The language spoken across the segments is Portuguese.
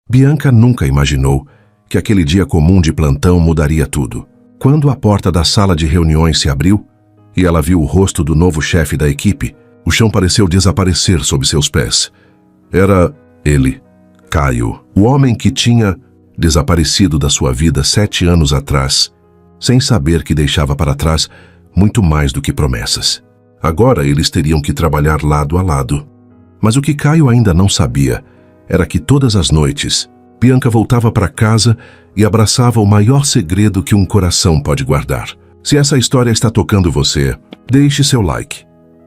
Bianca nunca imaginou que aquele dia comum de plantão mudaria tudo. Quando a porta da sala de reuniões se abriu e ela viu o rosto do novo chefe da equipe, o chão pareceu desaparecer sob seus pés. Era ele, Caio, o homem que tinha desaparecido da sua vida 7 anos atrás, sem saber que deixava para trás muito mais do que promessas. Agora eles teriam que trabalhar lado a lado. Mas o que Caio ainda não sabia era que todas as noites, Bianca voltava para casa e abraçava o maior segredo que um coração pode guardar. Se essa história está tocando você, deixe seu like.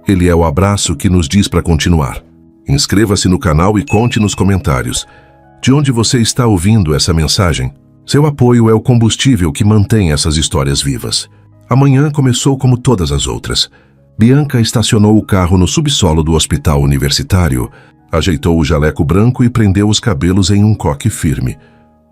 Ele é o abraço que nos diz para continuar. Inscreva-se no canal e conte nos comentários de onde você está ouvindo essa mensagem. Seu apoio é o combustível que mantém essas histórias vivas. Amanhã começou como todas as outras. Bianca estacionou o carro no subsolo do hospital universitário, ajeitou o jaleco branco e prendeu os cabelos em um coque firme.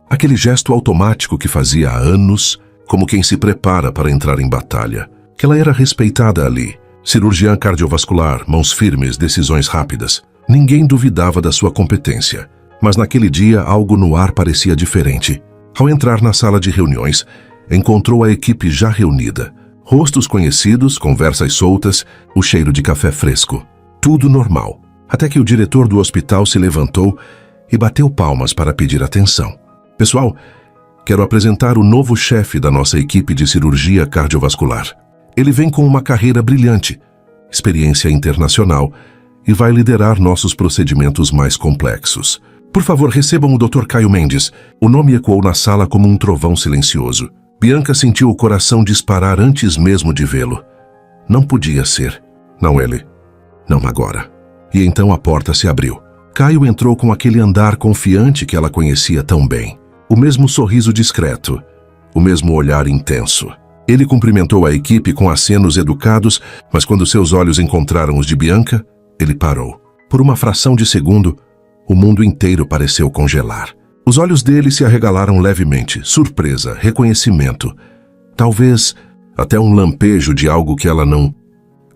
Aquele gesto automático que fazia há anos, como quem se prepara para entrar em batalha. Que ela era respeitada ali. Cirurgiã cardiovascular, mãos firmes, decisões rápidas. Ninguém duvidava da sua competência. Mas naquele dia algo no ar parecia diferente. Ao entrar na sala de reuniões, encontrou a equipe já reunida. Rostos conhecidos, conversas soltas, o cheiro de café fresco. Tudo normal. Até que o diretor do hospital se levantou e bateu palmas para pedir atenção. Pessoal, quero apresentar o novo chefe da nossa equipe de cirurgia cardiovascular. Ele vem com uma carreira brilhante, experiência internacional e vai liderar nossos procedimentos mais complexos. Por favor, recebam o Dr. Caio Mendes. O nome ecoou na sala como um trovão silencioso. Bianca sentiu o coração disparar antes mesmo de vê-lo. Não podia ser. Não ele. Não agora. E então a porta se abriu. Caio entrou com aquele andar confiante que ela conhecia tão bem. O mesmo sorriso discreto. O mesmo olhar intenso. Ele cumprimentou a equipe com acenos educados, mas quando seus olhos encontraram os de Bianca, ele parou. Por uma fração de segundo, o mundo inteiro pareceu congelar. Os olhos dele se arregalaram levemente, surpresa, reconhecimento. Talvez até um lampejo de algo que ela não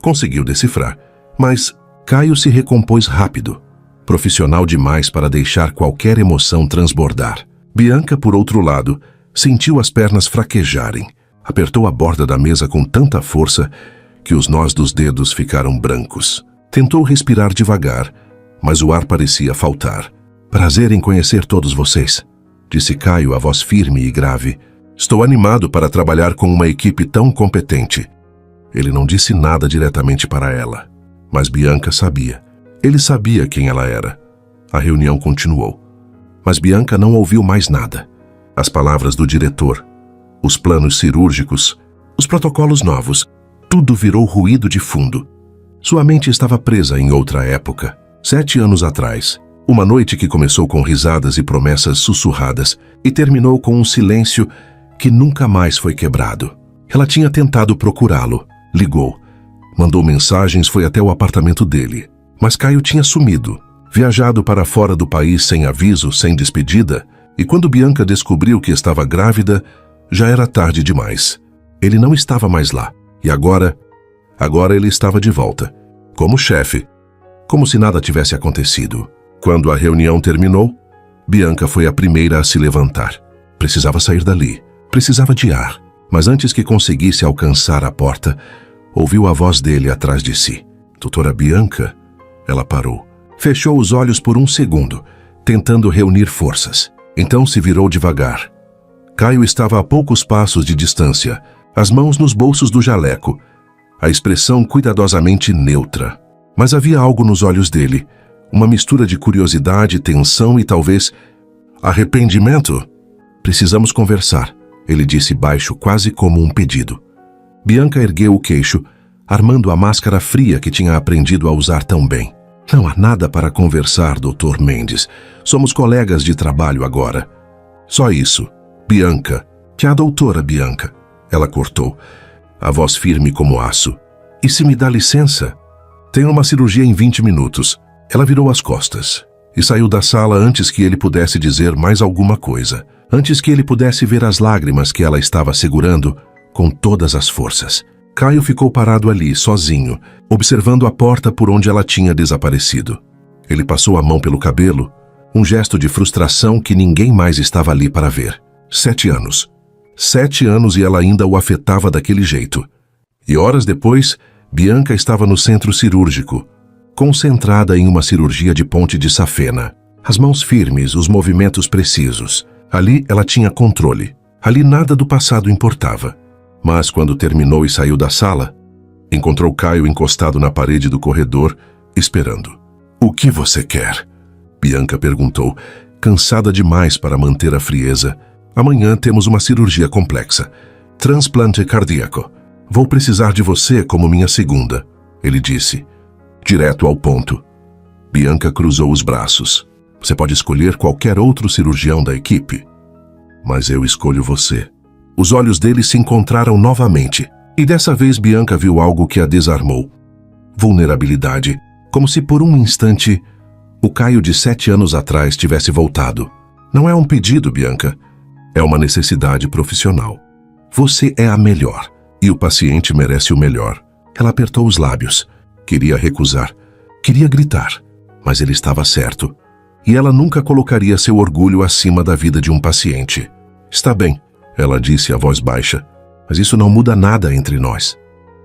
conseguiu decifrar. Mas Caio se recompôs rápido, profissional demais para deixar qualquer emoção transbordar. Bianca, por outro lado, sentiu as pernas fraquejarem. Apertou a borda da mesa com tanta força que os nós dos dedos ficaram brancos. Tentou respirar devagar, mas o ar parecia faltar. Prazer em conhecer todos vocês, disse Caio, a voz firme e grave. Estou animado para trabalhar com uma equipe tão competente. Ele não disse nada diretamente para ela, mas Bianca sabia. Ele sabia quem ela era. A reunião continuou, mas Bianca não ouviu mais nada. As palavras do diretor, os planos cirúrgicos, os protocolos novos, tudo virou ruído de fundo. Sua mente estava presa em outra época, 7 anos atrás. Uma noite que começou com risadas e promessas sussurradas e terminou com um silêncio que nunca mais foi quebrado. Ela tinha tentado procurá-lo, ligou, mandou mensagens, foi até o apartamento dele. Mas Caio tinha sumido, viajado para fora do país sem aviso, sem despedida, e quando Bianca descobriu que estava grávida, já era tarde demais. Ele não estava mais lá, e agora ele estava de volta, como chefe, como se nada tivesse acontecido. Quando a reunião terminou, Bianca foi a primeira a se levantar. Precisava sair dali, precisava de ar, mas antes que conseguisse alcançar a porta, ouviu a voz dele atrás de si. Doutora Bianca? Ela parou. Fechou os olhos por um segundo, tentando reunir forças. Então se virou devagar. Caio estava a poucos passos de distância, as mãos nos bolsos do jaleco, a expressão cuidadosamente neutra. Mas havia algo nos olhos dele, uma mistura de curiosidade, tensão e talvez arrependimento. Precisamos conversar, ele disse baixo, quase como um pedido. Bianca ergueu o queixo, armando a máscara fria que tinha aprendido a usar tão bem. Não há nada para conversar, Dr. Mendes. Somos colegas de trabalho agora. Só isso. Bianca. Que a doutora Bianca. Ela cortou, a voz firme como aço. E se me dá licença? Tenho uma cirurgia em 20 minutos. Ela virou as costas e saiu da sala antes que ele pudesse dizer mais alguma coisa. Antes que ele pudesse ver as lágrimas que ela estava segurando com todas as forças. Caio ficou parado ali, sozinho, observando a porta por onde ela tinha desaparecido. Ele passou a mão pelo cabelo, Um gesto de frustração que ninguém mais estava ali para ver. 7 anos. 7 anos e ela ainda o afetava daquele jeito. E horas depois, Bianca estava no centro cirúrgico, concentrada em uma cirurgia de ponte de safena. As mãos firmes, os movimentos precisos. Ali ela tinha controle. Ali nada do passado importava. Mas quando terminou e saiu da sala, encontrou Caio encostado na parede do corredor, esperando. "O que você quer?" Bianca perguntou, cansada demais para manter a frieza. "Amanhã temos uma cirurgia complexa. Transplante cardíaco. Vou precisar de você como minha segunda", ele disse, direto ao ponto. Bianca cruzou os braços. "Você pode escolher qualquer outro cirurgião da equipe, mas eu escolho você." Os olhos dele se encontraram novamente, e dessa vez Bianca viu algo que a desarmou. Vulnerabilidade, como se por um instante o Caio de 7 anos atrás tivesse voltado. "Não é um pedido, Bianca. É uma necessidade profissional. Você é a melhor, e o paciente merece o melhor." Ela apertou os lábios. Queria recusar. Queria gritar. Mas ele estava certo. E ela nunca colocaria seu orgulho acima da vida de um paciente. "Está bem", ela disse a voz baixa. "Mas isso não muda nada entre nós."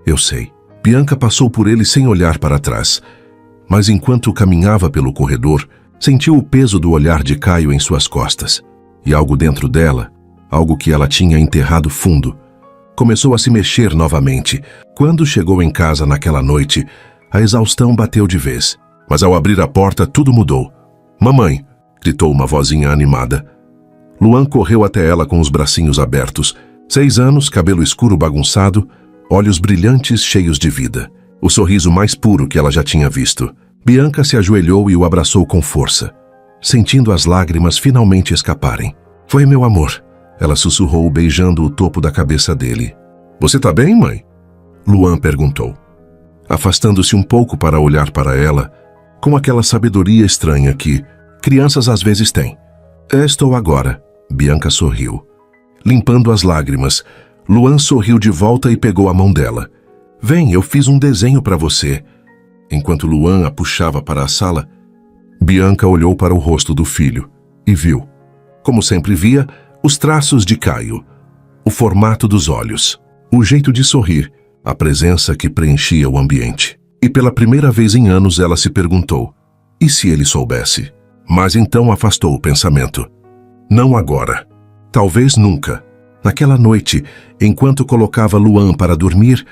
"Eu sei." Bianca passou por ele sem olhar para trás. Mas enquanto caminhava pelo corredor, sentiu o peso do olhar de Caio em suas costas. E algo dentro dela, algo que ela tinha enterrado fundo, começou a se mexer novamente. Quando chegou em casa naquela noite, a exaustão bateu de vez. Mas ao abrir a porta, tudo mudou. "Mamãe!" gritou uma vozinha animada. Luan correu até ela com os bracinhos abertos. 6 anos, cabelo escuro bagunçado, olhos brilhantes cheios de vida. O sorriso mais puro que ela já tinha visto. Bianca se ajoelhou e o abraçou com força, sentindo as lágrimas finalmente escaparem. "Foi meu amor", ela sussurrou, beijando o topo da cabeça dele. "Você tá bem, mãe?" Luan perguntou, afastando-se um pouco para olhar para ela, com aquela sabedoria estranha que crianças às vezes têm. "Estou agora", Bianca sorriu. Limpando as lágrimas, Luan sorriu de volta e pegou a mão dela. "Vem, eu fiz um desenho para você." Enquanto Luan a puxava para a sala, Bianca olhou para o rosto do filho e viu, como sempre via, os traços de Caio, o formato dos olhos, o jeito de sorrir, a presença que preenchia o ambiente. E pela primeira vez em anos ela se perguntou, e se ele soubesse? Mas então afastou o pensamento. Não agora. Talvez nunca. Naquela noite, enquanto colocava Luan para dormir,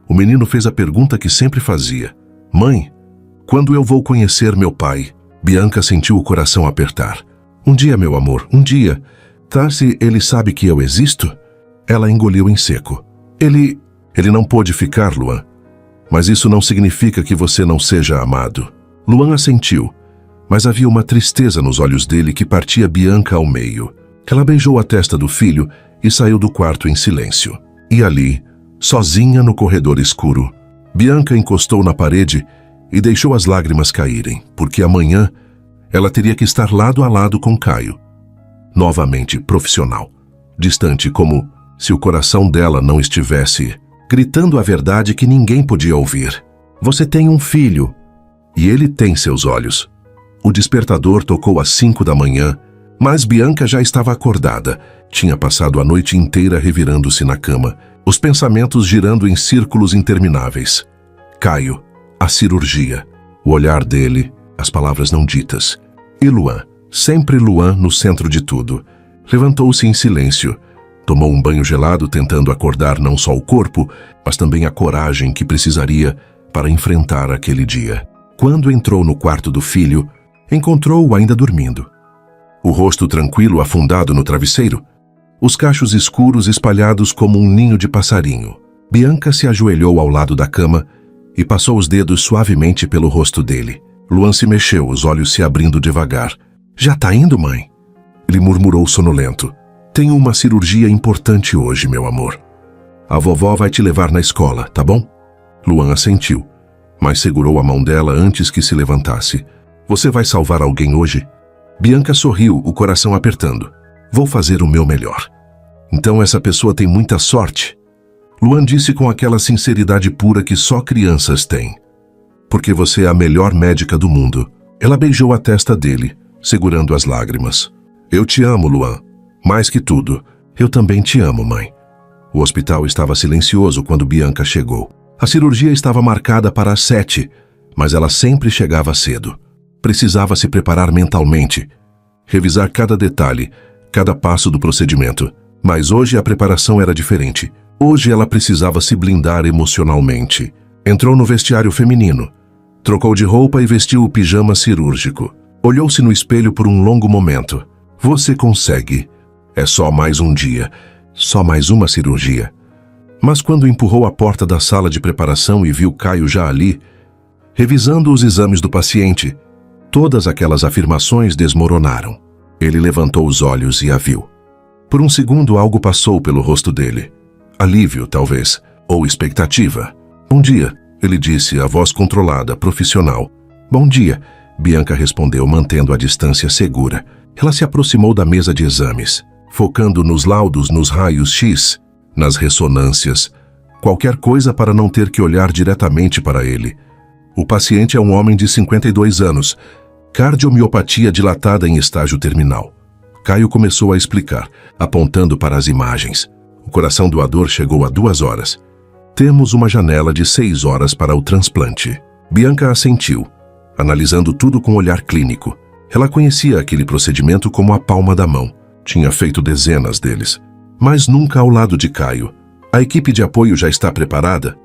o menino fez a pergunta que sempre fazia. "Mãe, quando eu vou conhecer meu pai?" Bianca sentiu o coração apertar. "Um dia, meu amor, um dia. Se ele sabe que eu existo?" Ela engoliu em seco. Ele não pôde ficar, Luan. Mas isso não significa que você não seja amado." Luan assentiu, mas havia uma tristeza nos olhos dele que partia Bianca ao meio. Ela beijou a testa do filho e saiu do quarto em silêncio. E ali, sozinha no corredor escuro, Bianca encostou na parede e deixou as lágrimas caírem, porque amanhã ela teria que estar lado a lado com Caio. Novamente profissional, distante, como se o coração dela não estivesse gritando a verdade que ninguém podia ouvir. "Você tem um filho, e ele tem seus olhos." O despertador tocou às 5 da manhã, mas Bianca já estava acordada. Tinha passado a noite inteira revirando-se na cama, os pensamentos girando em círculos intermináveis. Caio, a cirurgia, o olhar dele, as palavras não ditas. E Luan, sempre Luan no centro de tudo. Levantou-se em silêncio, tomou um banho gelado tentando acordar não só o corpo, mas também a coragem que precisaria para enfrentar aquele dia. Quando entrou no quarto do filho, encontrou-o ainda dormindo. O rosto tranquilo afundado no travesseiro, os cachos escuros espalhados como um ninho de passarinho. Bianca se ajoelhou ao lado da cama e passou os dedos suavemente pelo rosto dele. Luan se mexeu, os olhos se abrindo devagar. "Já tá indo, mãe?" Ele murmurou sonolento. "Tenho uma cirurgia importante hoje, meu amor. A vovó vai te levar na escola, tá bom?" Luan assentiu, mas segurou a mão dela antes que se levantasse. "Você vai salvar alguém hoje?" Bianca sorriu, o coração apertando. "Vou fazer o meu melhor." "Então essa pessoa tem muita sorte?" Luan disse com aquela sinceridade pura que só crianças têm. "Porque você é a melhor médica do mundo." Ela beijou a testa dele, segurando as lágrimas. Eu te amo, Luan. Mais que tudo, eu também te amo, mãe. O hospital estava silencioso quando Bianca chegou. A cirurgia estava marcada para as 7, mas ela sempre chegava cedo. Precisava se preparar mentalmente, revisar cada detalhe, cada passo do procedimento. Mas hoje a preparação era diferente. Hoje ela precisava se blindar emocionalmente. Entrou no vestiário feminino, trocou de roupa e vestiu o pijama cirúrgico. Olhou-se no espelho por um longo momento. Você consegue. É só mais um dia, só mais uma cirurgia. Mas quando empurrou a porta da sala de preparação e viu Caio já ali, revisando os exames do paciente, todas aquelas afirmações desmoronaram. Ele levantou os olhos e a viu. Por um segundo algo passou pelo rosto dele. Alívio, talvez, ou expectativa. Bom dia, ele disse, a voz controlada, profissional. Bom dia, Bianca respondeu, mantendo a distância segura. Ela se aproximou da mesa de exames, focando nos laudos, nos raios X, nas ressonâncias, qualquer coisa para não ter que olhar diretamente para ele. O paciente é um homem de 52 anos, cardiomiopatia dilatada em estágio terminal. Caio começou a explicar, apontando para as imagens. O coração doador chegou a 2 horas. Temos uma janela de 6 horas para o transplante. Bianca assentiu, analisando tudo com olhar clínico. Ela conhecia aquele procedimento como a palma da mão. Tinha feito dezenas deles. Mas nunca ao lado de Caio. A equipe de apoio já está preparada?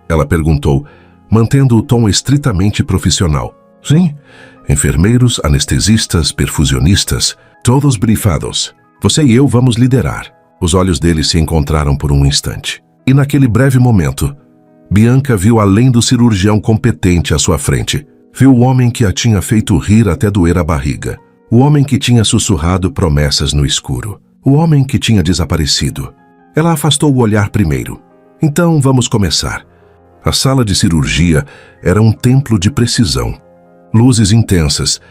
Ela perguntou, mantendo o tom estritamente profissional. Sim. Enfermeiros, anestesistas, perfusionistas, todos brifados. Você e eu vamos liderar. Os olhos dele se encontraram por um instante. E naquele breve momento, Bianca viu além do cirurgião competente à sua frente. Viu o homem que a tinha feito rir até doer a barriga. O homem que tinha sussurrado promessas no escuro. O homem que tinha desaparecido. Ela afastou o olhar primeiro. Então vamos começar. A sala de cirurgia era um templo de precisão. Luzes intensas,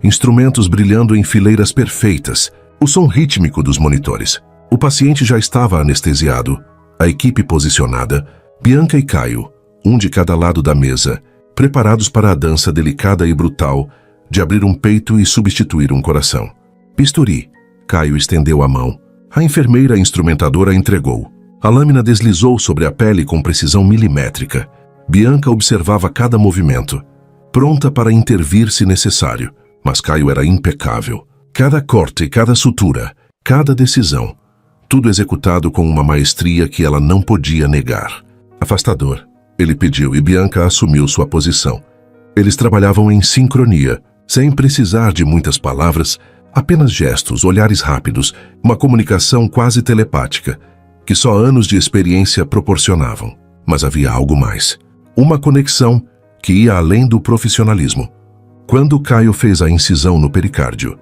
instrumentos brilhando em fileiras perfeitas, o som rítmico dos monitores. O paciente já estava anestesiado, a equipe posicionada, Bianca e Caio, um de cada lado da mesa, preparados para a dança delicada e brutal de abrir um peito e substituir um coração. Bisturi. Caio estendeu a mão. A enfermeira instrumentadora entregou. A lâmina deslizou sobre a pele com precisão milimétrica. Bianca observava cada movimento, pronta para intervir se necessário, mas Caio era impecável. Cada corte, cada sutura, cada decisão, tudo executado com uma maestria que ela não podia negar. Afastador, ele pediu e Bianca assumiu sua posição. Eles trabalhavam em sincronia, sem precisar de muitas palavras, apenas gestos, olhares rápidos, uma comunicação quase telepática, que só anos de experiência proporcionavam. Mas havia algo mais. Uma conexão que ia além do profissionalismo. Quando Caio fez a incisão no pericárdio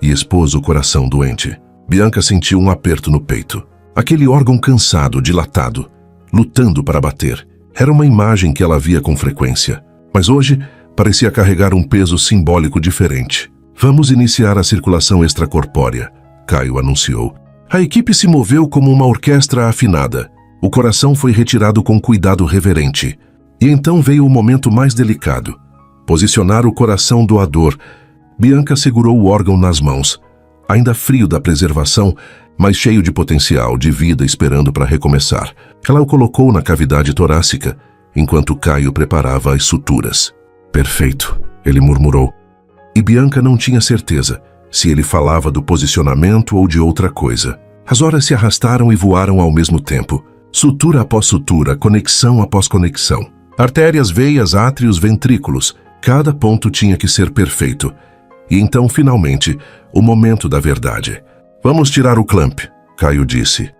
e expôs o coração doente, Bianca sentiu um aperto no peito. Aquele órgão cansado, dilatado, lutando para bater. Era uma imagem que ela via com frequência, mas hoje parecia carregar um peso simbólico diferente. Vamos iniciar a circulação extracorpórea, Caio anunciou. A equipe se moveu como uma orquestra afinada. O coração foi retirado com cuidado reverente. E então veio o momento mais delicado. Posicionar o coração doador. Bianca segurou o órgão nas mãos, ainda frio da preservação, mas cheio de potencial, de vida esperando para recomeçar. Ela o colocou na cavidade torácica, enquanto Caio preparava as suturas. Perfeito, ele murmurou. E Bianca não tinha certeza se ele falava do posicionamento ou de outra coisa. As horas se arrastaram e voaram ao mesmo tempo. Sutura após sutura, conexão após conexão. Artérias, veias, átrios, ventrículos. Cada ponto tinha que ser perfeito. E então, finalmente, o momento da verdade. Vamos tirar o clamp, Caio disse.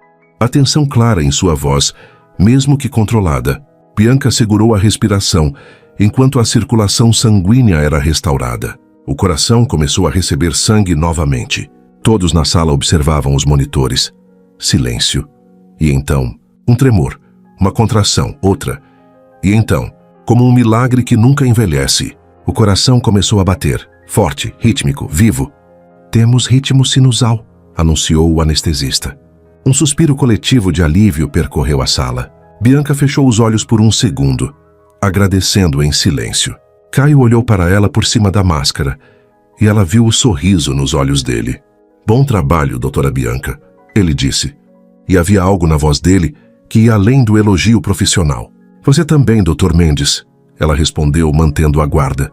Atenção clara em sua voz, mesmo que controlada. Bianca segurou a respiração, enquanto a circulação sanguínea era restaurada. O coração começou a receber sangue novamente. Todos na sala observavam os monitores. Silêncio. E então, um tremor, uma contração, outra. E então, como um milagre que nunca envelhece, o coração começou a bater, forte, rítmico, vivo. Temos ritmo sinusal, anunciou o anestesista. Um suspiro coletivo de alívio percorreu a sala. Bianca fechou os olhos por um segundo, agradecendo em silêncio. Caio olhou para ela por cima da máscara, e ela viu o sorriso nos olhos dele. Bom trabalho, doutora Bianca, ele disse. E havia algo na voz dele que ia além do elogio profissional. Você também, doutor Mendes, ela respondeu, mantendo a guarda.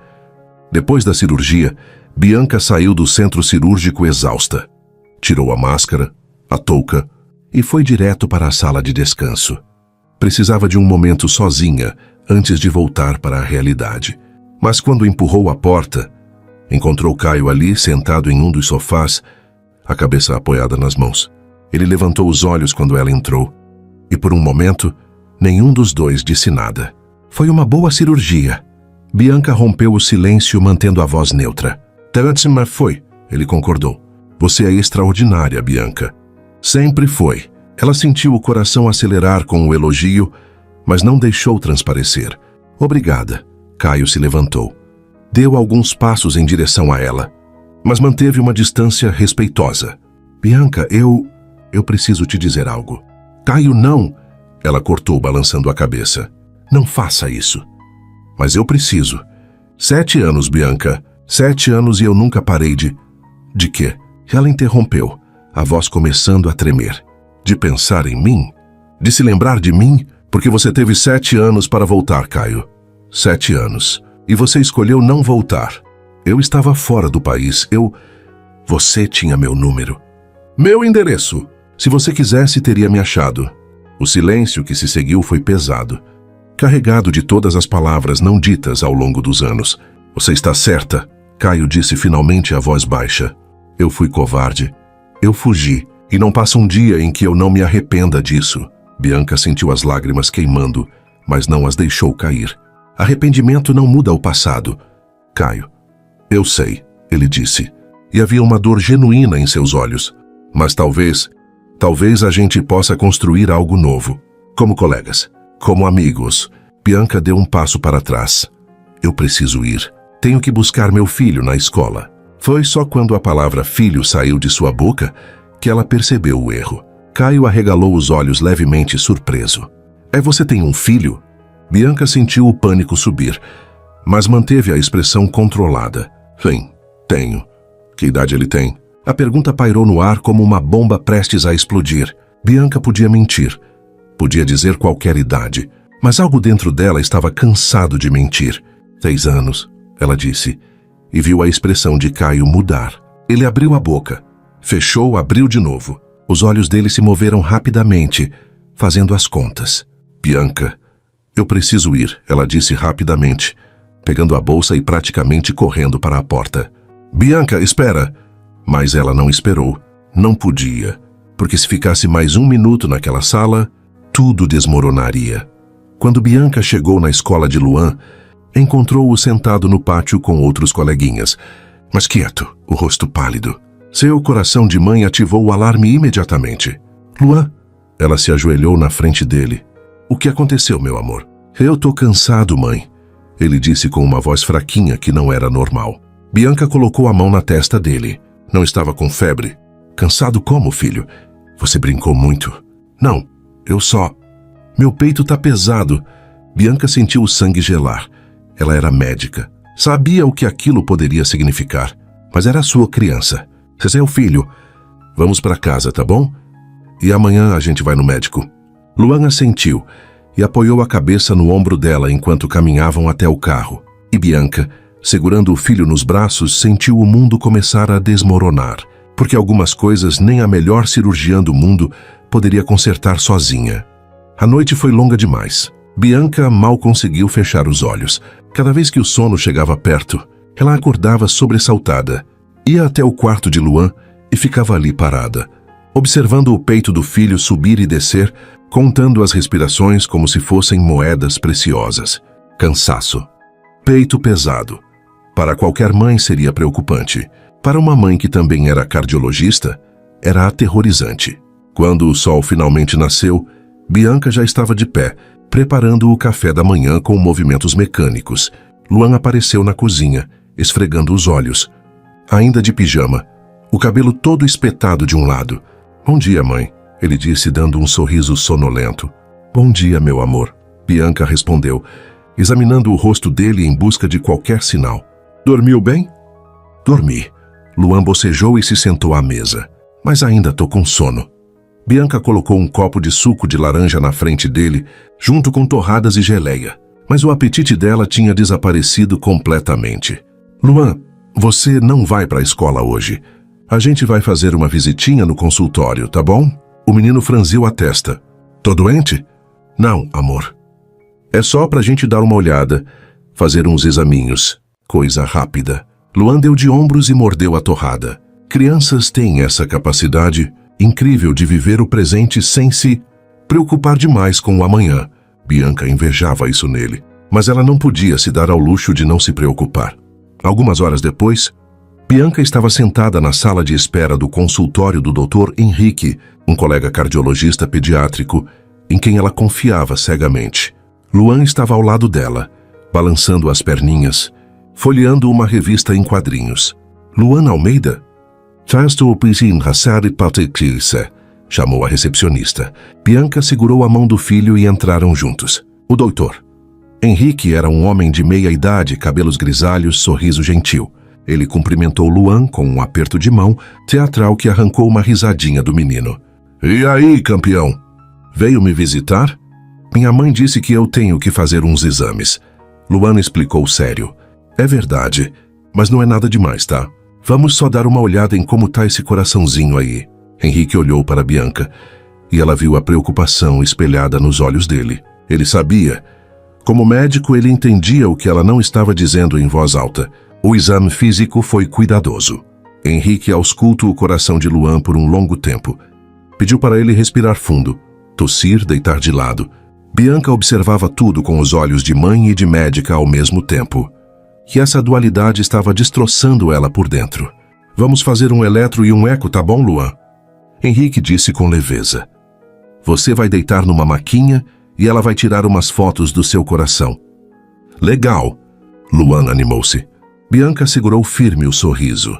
Depois da cirurgia, Bianca saiu do centro cirúrgico exausta. Tirou a máscara, a touca e foi direto para a sala de descanso. Precisava de um momento sozinha antes de voltar para a realidade. Mas quando empurrou a porta, encontrou Caio ali sentado em um dos sofás, a cabeça apoiada nas mãos. Ele levantou os olhos quando ela entrou e por um momento, nenhum dos dois disse nada. Foi uma boa cirurgia. Bianca rompeu o silêncio mantendo a voz neutra. Mas foi, ele concordou. Você é extraordinária, Bianca. Sempre foi. Ela sentiu o coração acelerar com o elogio, mas não deixou transparecer. Obrigada. Caio se levantou. Deu alguns passos em direção a ela, mas manteve uma distância respeitosa. Bianca, eu preciso te dizer algo. Caio, não! Ela cortou, balançando a cabeça. Não faça isso. Mas eu preciso. 7 anos, Bianca. 7 anos e eu nunca parei de... De quê? Ela interrompeu, a voz começando a tremer. De pensar em mim? De se lembrar de mim? Porque você teve 7 anos para voltar, Caio. 7 anos. E você escolheu não voltar. Eu estava fora do país. Você tinha meu número. Meu endereço. Se você quisesse, teria me achado. O silêncio que se seguiu foi pesado, carregado de todas as palavras não ditas ao longo dos anos. Você está certa, Caio disse finalmente a voz baixa. Eu fui covarde. Eu fugi, e não passa um dia em que eu não me arrependa disso. Bianca sentiu as lágrimas queimando, mas não as deixou cair. Arrependimento não muda o passado. Caio, eu sei, ele disse, e havia uma dor genuína em seus olhos. Mas talvez a gente possa construir algo novo. Como colegas, como amigos. Bianca deu um passo para trás. Eu preciso ir. Tenho que buscar meu filho na escola. Foi só quando a palavra filho saiu de sua boca que ela percebeu o erro. Caio arregalou os olhos levemente surpreso. Você tem um filho? Bianca sentiu o pânico subir, mas manteve a expressão controlada. Sim, tenho. Que idade ele tem? A pergunta pairou no ar como uma bomba prestes a explodir. Bianca podia mentir. Podia dizer qualquer idade. Mas algo dentro dela estava cansado de mentir. 6 anos, ela disse, e viu a expressão de Caio mudar. Ele abriu a boca. Fechou, abriu de novo. Os olhos dele se moveram rapidamente, fazendo as contas. Bianca, eu preciso ir, ela disse rapidamente, pegando a bolsa e praticamente correndo para a porta. Bianca, espera! Mas ela não esperou. Não podia, porque se ficasse mais 1 minuto naquela sala, tudo desmoronaria. Quando Bianca chegou na escola de Luan, encontrou-o sentado no pátio com outros coleguinhas, mas quieto, o rosto pálido. Seu coração de mãe ativou o alarme imediatamente. Luan, ela se ajoelhou na frente dele. O que aconteceu, meu amor? Eu tô cansado, mãe, ele disse com uma voz fraquinha que não era normal. Bianca colocou a mão na testa dele. Não estava com febre? Cansado como, filho? Você brincou muito? Não, eu só... Meu peito tá pesado. Bianca sentiu o sangue gelar. Ela era médica. Sabia o que aquilo poderia significar. Mas era sua criança. Você é o filho. Vamos para casa, tá bom? E amanhã a gente vai no médico. Luan assentiu e apoiou a cabeça no ombro dela enquanto caminhavam até o carro. E Bianca, segurando o filho nos braços, sentiu o mundo começar a desmoronar, porque algumas coisas nem a melhor cirurgiã do mundo poderia consertar sozinha. A noite foi longa demais. Bianca mal conseguiu fechar os olhos. Cada vez que o sono chegava perto, ela acordava sobressaltada, ia até o quarto de Luan e ficava ali parada, observando o peito do filho subir e descer, contando as respirações como se fossem moedas preciosas. Cansaço. Peito pesado. Para qualquer mãe seria preocupante. Para uma mãe que também era cardiologista, era aterrorizante. Quando o sol finalmente nasceu, Bianca já estava de pé, preparando o café da manhã com movimentos mecânicos. Luan apareceu na cozinha, esfregando os olhos. Ainda de pijama, o cabelo todo espetado de um lado. Bom dia, mãe, ele disse dando um sorriso sonolento. Bom dia, meu amor, Bianca respondeu, examinando o rosto dele em busca de qualquer sinal. Dormiu bem? Dormi. Luan bocejou e se sentou à mesa. Mas ainda tô com sono. Bianca colocou um copo de suco de laranja na frente dele, junto com torradas e geleia. Mas o apetite dela tinha desaparecido completamente. Luan, você não vai para a escola hoje. A gente vai fazer uma visitinha no consultório, tá bom? O menino franziu a testa. Tô doente? Não, amor. É só pra gente dar uma olhada, fazer uns examinhos. Coisa rápida. Luan deu de ombros e mordeu a torrada. Crianças têm essa capacidade incrível de viver o presente sem se preocupar demais com o amanhã. Bianca invejava isso nele, mas ela não podia se dar ao luxo de não se preocupar. Algumas horas depois, Bianca estava sentada na sala de espera do consultório do Dr. Henrique, um colega cardiologista pediátrico, em quem ela confiava cegamente. Luan estava ao lado dela, balançando as perninhas, folheando uma revista em quadrinhos. Luan Almeida? Chamou a recepcionista. Bianca segurou a mão do filho e entraram juntos. O doutor. Henrique era um homem de meia idade, cabelos grisalhos, sorriso gentil. Ele cumprimentou Luan com um aperto de mão, teatral que arrancou uma risadinha do menino. E aí, campeão? Veio me visitar? Minha mãe disse que eu tenho que fazer uns exames. Luan explicou sério. É verdade, mas não é nada demais, tá? Vamos só dar uma olhada em como tá esse coraçãozinho aí. Henrique olhou para Bianca e ela viu a preocupação espelhada nos olhos dele. Ele sabia. Como médico, ele entendia o que ela não estava dizendo em voz alta. O exame físico foi cuidadoso. Henrique auscultou o coração de Luan por um longo tempo. Pediu para ele respirar fundo, tossir, deitar de lado. Bianca observava tudo com os olhos de mãe e de médica ao mesmo tempo. E essa dualidade estava destroçando ela por dentro. Vamos fazer um eletro e um eco, tá bom, Luan? Henrique disse com leveza. Você vai deitar numa maquinha e ela vai tirar umas fotos do seu coração. Legal. Luan animou-se. Bianca segurou firme o sorriso,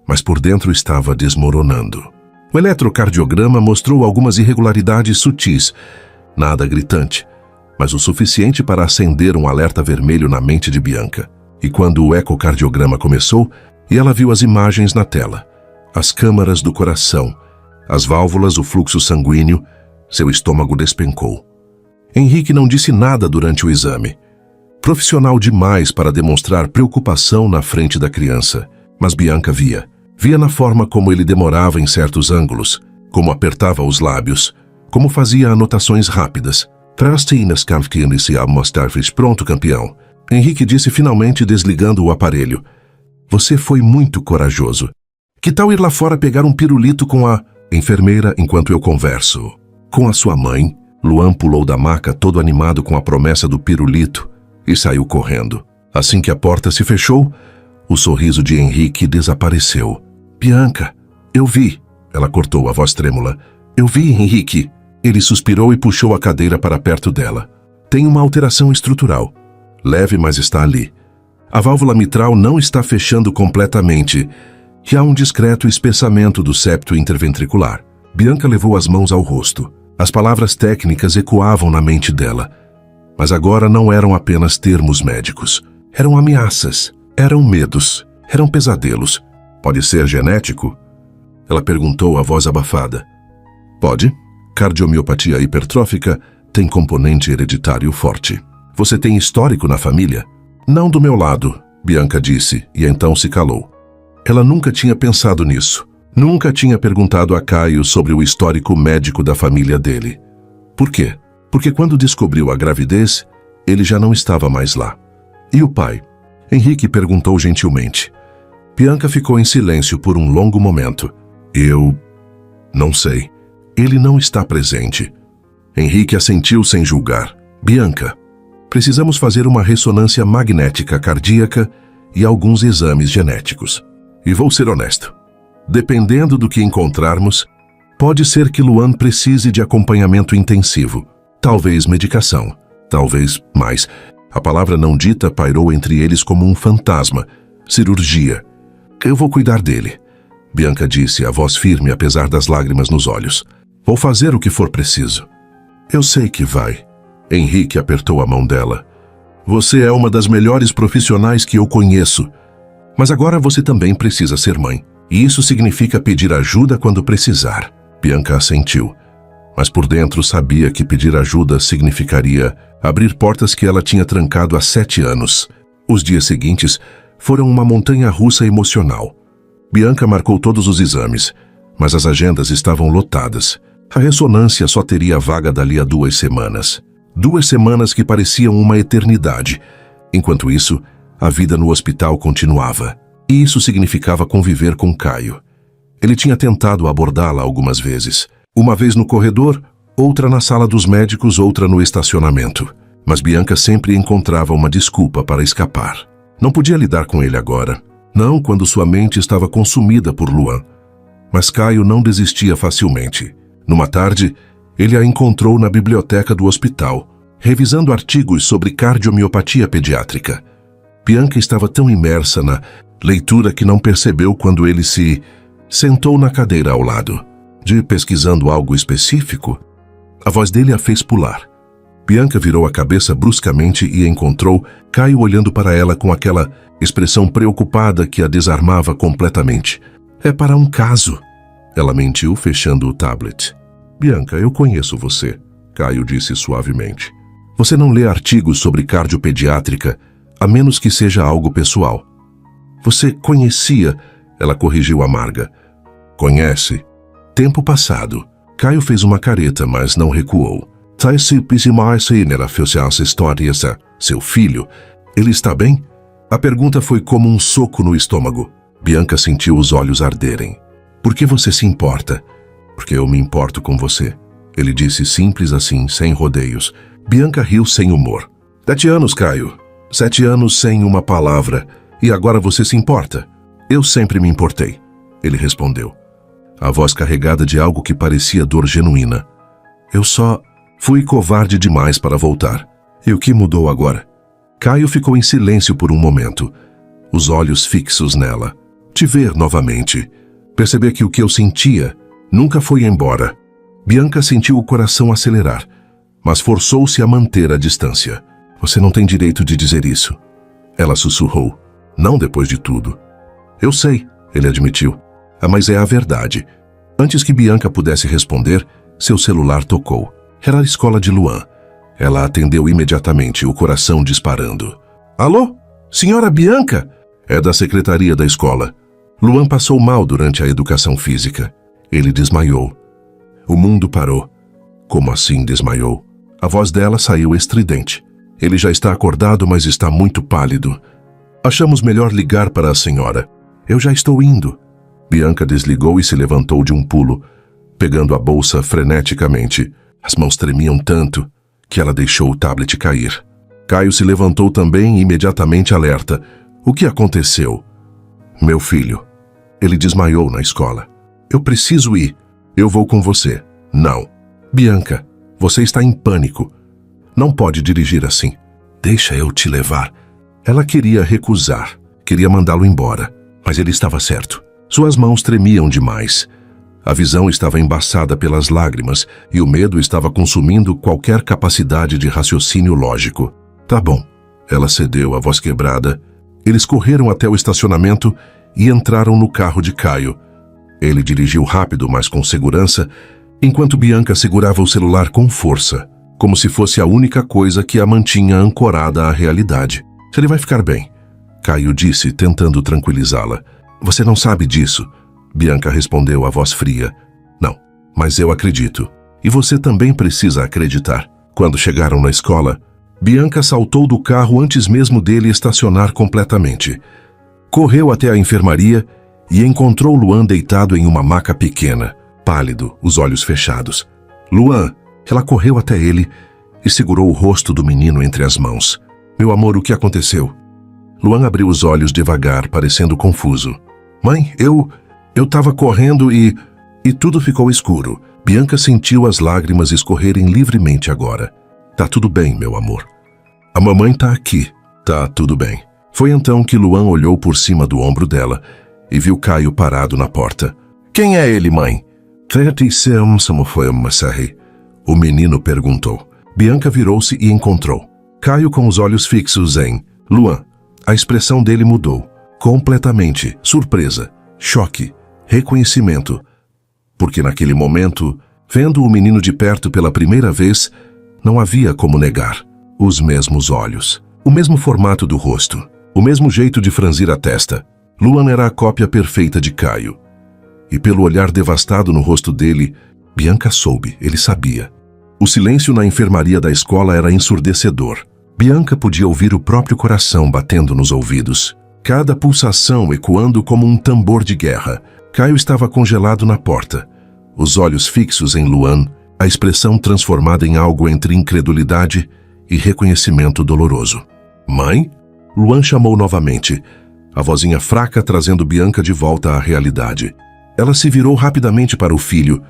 mas por dentro estava desmoronando. O eletrocardiograma mostrou algumas irregularidades sutis, nada gritante, mas o suficiente para acender um alerta vermelho na mente de Bianca. E quando o ecocardiograma começou, e ela viu as imagens na tela, as câmaras do coração, as válvulas, o fluxo sanguíneo, seu estômago despencou. Henrique não disse nada durante o exame. Profissional demais para demonstrar preocupação na frente da criança. Mas Bianca via. Via na forma como ele demorava em certos ângulos, como apertava os lábios, como fazia anotações rápidas. Pronto, campeão. Henrique disse finalmente desligando o aparelho. Você foi muito corajoso. Que tal ir lá fora pegar um pirulito com a enfermeira enquanto eu converso? Com a sua mãe? Luan pulou da maca todo animado com a promessa do pirulito e saiu correndo. Assim que a porta se fechou, o sorriso de Henrique desapareceu. Bianca, eu vi. Ela cortou a voz trêmula. Eu vi, Henrique. Ele suspirou e puxou a cadeira para perto dela. Tem uma alteração estrutural. Leve, mas está ali. A válvula mitral não está fechando completamente e há um discreto espessamento do septo interventricular. Bianca levou as mãos ao rosto. As palavras técnicas ecoavam na mente dela. Mas agora não eram apenas termos médicos. Eram ameaças, eram medos, eram pesadelos. Pode ser genético? Ela perguntou a voz abafada. Pode. Cardiomiopatia hipertrófica tem componente hereditário forte. Você tem histórico na família? Não do meu lado, Bianca disse, e então se calou. Ela nunca tinha pensado nisso. Nunca tinha perguntado a Caio sobre o histórico médico da família dele. Por quê? Porque quando descobriu a gravidez, ele já não estava mais lá. E o pai? Henrique perguntou gentilmente. Bianca ficou em silêncio por um longo momento. Eu não sei. Ele não está presente. Henrique assentiu sem julgar. Bianca, precisamos fazer uma ressonância magnética cardíaca e alguns exames genéticos. E vou ser honesto. Dependendo do que encontrarmos, pode ser que Luan precise de acompanhamento intensivo. Talvez medicação, talvez mais. A palavra não dita pairou entre eles como um fantasma. Cirurgia. Eu vou cuidar dele, Bianca disse, a voz firme apesar das lágrimas nos olhos. Vou fazer o que for preciso. Eu sei que vai. Henrique apertou a mão dela. Você é uma das melhores profissionais que eu conheço. Mas agora você também precisa ser mãe. E isso significa pedir ajuda quando precisar. Bianca assentiu. Mas por dentro sabia que pedir ajuda significaria abrir portas que ela tinha trancado há 7 anos. Os dias seguintes foram uma montanha-russa emocional. Bianca marcou todos os exames, mas as agendas estavam lotadas. A ressonância só teria vaga dali a 2 semanas. 2 semanas que pareciam uma eternidade. Enquanto isso, a vida no hospital continuava. E isso significava conviver com Caio. Ele tinha tentado abordá-la algumas vezes. Uma vez no corredor, outra na sala dos médicos, outra no estacionamento. Mas Bianca sempre encontrava uma desculpa para escapar. Não podia lidar com ele agora. Não quando sua mente estava consumida por Luan. Mas Caio não desistia facilmente. Numa tarde, ele a encontrou na biblioteca do hospital, revisando artigos sobre cardiomiopatia pediátrica. Bianca estava tão imersa na leitura que não percebeu quando ele se sentou na cadeira ao lado. De pesquisando algo específico? A voz dele a fez pular. Bianca virou a cabeça bruscamente e encontrou Caio olhando para ela com aquela expressão preocupada que a desarmava completamente. É para um caso. Ela mentiu, fechando o tablet. Bianca, eu conheço você, Caio disse suavemente. Você não lê artigos sobre cardiopediátrica, a menos que seja algo pessoal. Você conhecia, ela corrigiu amarga. Conhece? Tempo passado. Caio fez uma careta, mas não recuou. Seu filho, ele está bem? A pergunta foi como um soco no estômago. Bianca sentiu os olhos arderem. Por que você se importa? Porque eu me importo com você. Ele disse simples assim, sem rodeios. Bianca riu sem humor. 7 anos, Caio. 7 anos sem uma palavra. E agora você se importa? Eu sempre me importei. Ele respondeu. A voz carregada de algo que parecia dor genuína. Eu só fui covarde demais para voltar. E o que mudou agora? Caio ficou em silêncio por um momento, os olhos fixos nela. Te ver novamente. Perceber que o que eu sentia nunca foi embora. Bianca sentiu o coração acelerar, mas forçou-se a manter a distância. Você não tem direito de dizer isso. Ela sussurrou. Não depois de tudo. Eu sei, ele admitiu. Mas é a verdade. Antes que Bianca pudesse responder, seu celular tocou. Era a escola de Luan. Ela atendeu imediatamente, o coração disparando. Alô? Senhora Bianca? É da secretaria da escola. Luan passou mal durante a educação física. Ele desmaiou. O mundo parou. Como assim desmaiou? A voz dela saiu estridente. Ele já está acordado, mas está muito pálido. Achamos melhor ligar para a senhora. Eu já estou indo. Bianca desligou e se levantou de um pulo, pegando a bolsa freneticamente. As mãos tremiam tanto que ela deixou o tablet cair. Caio se levantou também, imediatamente alerta. O que aconteceu? Meu filho. Ele desmaiou na escola. Eu preciso ir. Eu vou com você. Não. Bianca, você está em pânico. Não pode dirigir assim. Deixa eu te levar. Ela queria recusar. Queria mandá-lo embora. Mas ele estava certo. Suas mãos tremiam demais. A visão estava embaçada pelas lágrimas e o medo estava consumindo qualquer capacidade de raciocínio lógico. Tá bom. Ela cedeu, a voz quebrada. Eles correram até o estacionamento e entraram no carro de Caio. Ele dirigiu rápido, mas com segurança, enquanto Bianca segurava o celular com força, como se fosse a única coisa que a mantinha ancorada à realidade. Ele vai ficar bem, Caio disse, tentando tranquilizá-la. Você não sabe disso, Bianca respondeu, a voz fria. Não, mas eu acredito. E você também precisa acreditar. Quando chegaram na escola, Bianca saltou do carro antes mesmo dele estacionar completamente. Correu até a enfermaria e encontrou Luan deitado em uma maca pequena, pálido, os olhos fechados. Luan, ela correu até ele e segurou o rosto do menino entre as mãos. Meu amor, o que aconteceu? Luan abriu os olhos devagar, parecendo confuso. Mãe, eu estava correndo e tudo ficou escuro. Bianca sentiu as lágrimas escorrerem livremente agora. Tá tudo bem, meu amor. A mamãe tá aqui. Tá tudo bem. Foi então que Luan olhou por cima do ombro dela e viu Caio parado na porta. Quem é ele, mãe? O menino perguntou. Bianca virou-se e encontrou Caio com os olhos fixos em Luan. A expressão dele mudou. Completamente. Surpresa, choque, reconhecimento. Porque naquele momento, vendo o menino de perto pela primeira vez, não havia como negar. Os mesmos olhos, o mesmo formato do rosto, o mesmo jeito de franzir a testa. Luan era a cópia perfeita de Caio. E pelo olhar devastado no rosto dele, Bianca soube, ele sabia. O silêncio na enfermaria da escola era ensurdecedor. Bianca podia ouvir o próprio coração batendo nos ouvidos, cada pulsação ecoando como um tambor de guerra. Caio estava congelado na porta, os olhos fixos em Luan, a expressão transformada em algo entre incredulidade e reconhecimento doloroso. Mãe? Luan chamou novamente, a vozinha fraca trazendo Bianca de volta à realidade. Ela se virou rapidamente para o filho,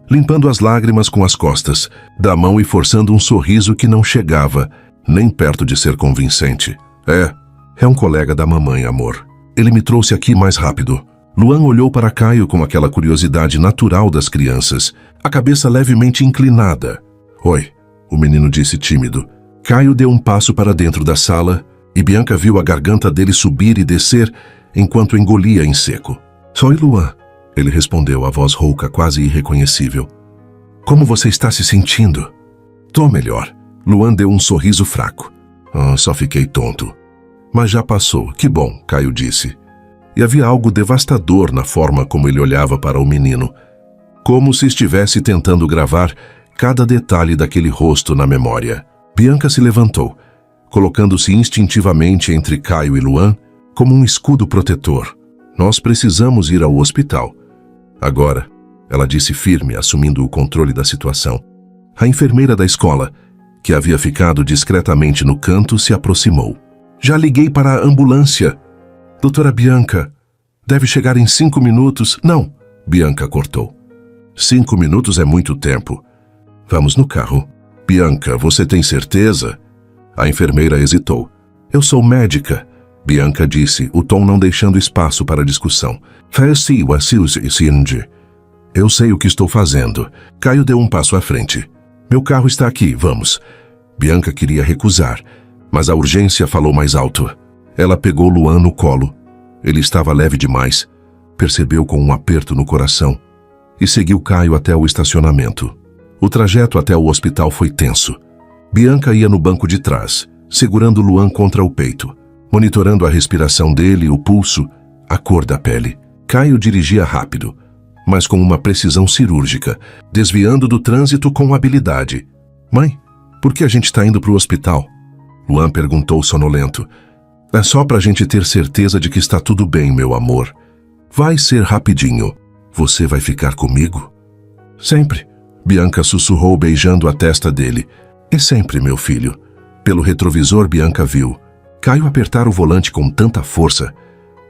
limpando as lágrimas com as costas, da mão e forçando um sorriso que não chegava, nem perto de ser convincente. É um colega da mamãe, amor. Ele me trouxe aqui mais rápido. Luan olhou para Caio com aquela curiosidade natural das crianças, a cabeça levemente inclinada. Oi, o menino disse tímido. Caio deu um passo para dentro da sala e Bianca viu a garganta dele subir e descer enquanto engolia em seco. Oi, Luan, ele respondeu, a voz rouca quase irreconhecível. Como você está se sentindo? Tô melhor. Luan deu um sorriso fraco. Só fiquei tonto. Mas já passou, que bom, Caio disse. E havia algo devastador na forma como ele olhava para o menino, como se estivesse tentando gravar cada detalhe daquele rosto na memória. Bianca se levantou, colocando-se instintivamente entre Caio e Luan como um escudo protetor. Nós precisamos ir ao hospital. Agora, ela disse firme, assumindo o controle da situação. A enfermeira da escola, que havia ficado discretamente no canto, se aproximou. Já liguei para a ambulância. Doutora Bianca, deve chegar em 5 minutos. Não, Bianca cortou. 5 minutos é muito tempo. Vamos no carro. Bianca, você tem certeza? A enfermeira hesitou. Eu sou médica, Bianca disse, o tom não deixando espaço para discussão. Eu sei o que estou fazendo. Caio deu um passo à frente. Meu carro está aqui, vamos. Bianca queria recusar, mas a urgência falou mais alto. Ela pegou Luan no colo. Ele estava leve demais. Percebeu com um aperto no coração e seguiu Caio até o estacionamento. O trajeto até o hospital foi tenso. Bianca ia no banco de trás, segurando Luan contra o peito, monitorando a respiração dele, o pulso, a cor da pele. Caio dirigia rápido, mas com uma precisão cirúrgica, desviando do trânsito com habilidade. Mãe, por que a gente está indo para o hospital? Luan perguntou sonolento. É só para a gente ter certeza de que está tudo bem, meu amor. Vai ser rapidinho. Você vai ficar comigo? Sempre. Bianca sussurrou beijando a testa dele. E sempre, meu filho. Pelo retrovisor, Bianca viu Caio apertar o volante com tanta força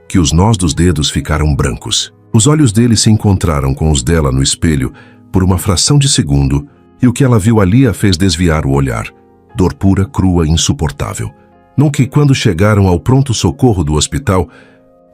que os nós dos dedos ficaram brancos. Os olhos dele se encontraram com os dela no espelho por uma fração de segundo e o que ela viu ali a fez desviar o olhar. Dor pura, crua e insuportável. Nunca e quando chegaram ao pronto-socorro do hospital,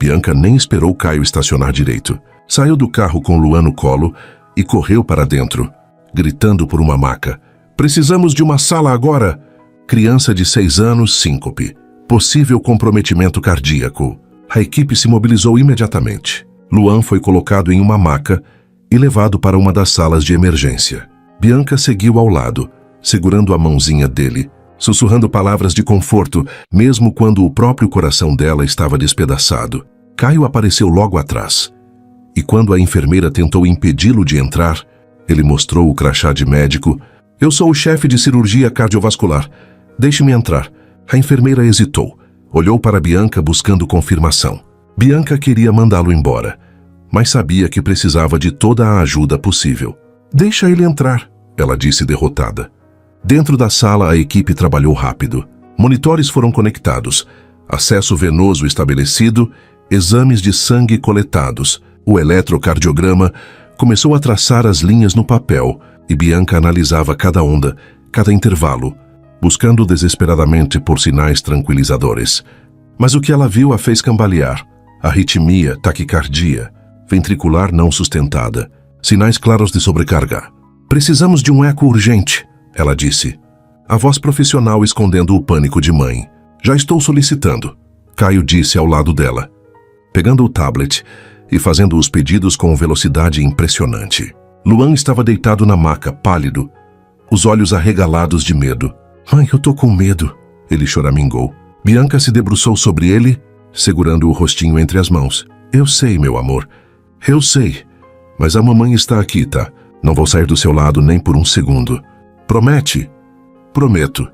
Bianca nem esperou Caio estacionar direito. Saiu do carro com Luan no colo e correu para dentro, gritando por uma maca. Precisamos de uma sala agora! Criança de 6 anos, síncope. Possível comprometimento cardíaco. A equipe se mobilizou imediatamente. Luan foi colocado em uma maca e levado para uma das salas de emergência. Bianca seguiu ao lado, segurando a mãozinha dele, sussurrando palavras de conforto, mesmo quando o próprio coração dela estava despedaçado. Caio apareceu logo atrás. E quando a enfermeira tentou impedi-lo de entrar, ele mostrou o crachá de médico. Eu sou o chefe de cirurgia cardiovascular. Deixe-me entrar. A enfermeira hesitou. Olhou para Bianca buscando confirmação. Bianca queria mandá-lo embora, mas sabia que precisava de toda a ajuda possível. Deixa ele entrar, ela disse derrotada. Dentro da sala, a equipe trabalhou rápido. Monitores foram conectados, acesso venoso estabelecido, exames de sangue coletados. O eletrocardiograma começou a traçar as linhas no papel e Bianca analisava cada onda, cada intervalo, buscando desesperadamente por sinais tranquilizadores. Mas o que ela viu a fez cambalear. Arritmia, taquicardia, ventricular não sustentada, sinais claros de sobrecarga. Precisamos de um eco urgente, ela disse. A voz profissional escondendo o pânico de mãe. Já estou solicitando, Caio disse ao lado dela. pegando o tablet e fazendo os pedidos com velocidade impressionante. Luan estava deitado na maca, pálido, os olhos arregalados de medo. Mãe, eu tô com medo, ele choramingou. Bianca se debruçou sobre ele, segurando o rostinho entre as mãos. Eu sei, meu amor, eu sei, mas a mamãe está aqui, tá? Não vou sair do seu lado nem por um segundo. Promete? Prometo.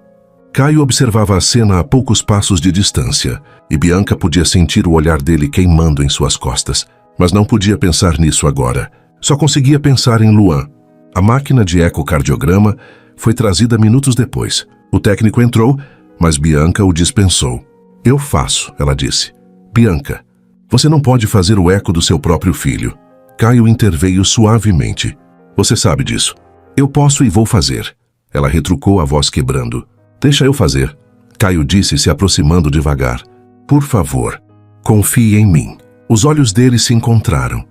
Caio observava a cena a poucos passos de distância, e Bianca podia sentir o olhar dele queimando em suas costas, mas não podia pensar nisso agora. Só conseguia pensar em Luan. A máquina de ecocardiograma foi trazida minutos depois. O técnico entrou, mas Bianca o dispensou. Eu faço, ela disse. Bianca, você não pode fazer o eco do seu próprio filho. Caio interveio suavemente. Você sabe disso. Eu posso e vou fazer. Ela retrucou, a voz quebrando. Deixa eu fazer. Caio disse, se aproximando devagar. Por favor, confie em mim. Os olhos dele se encontraram.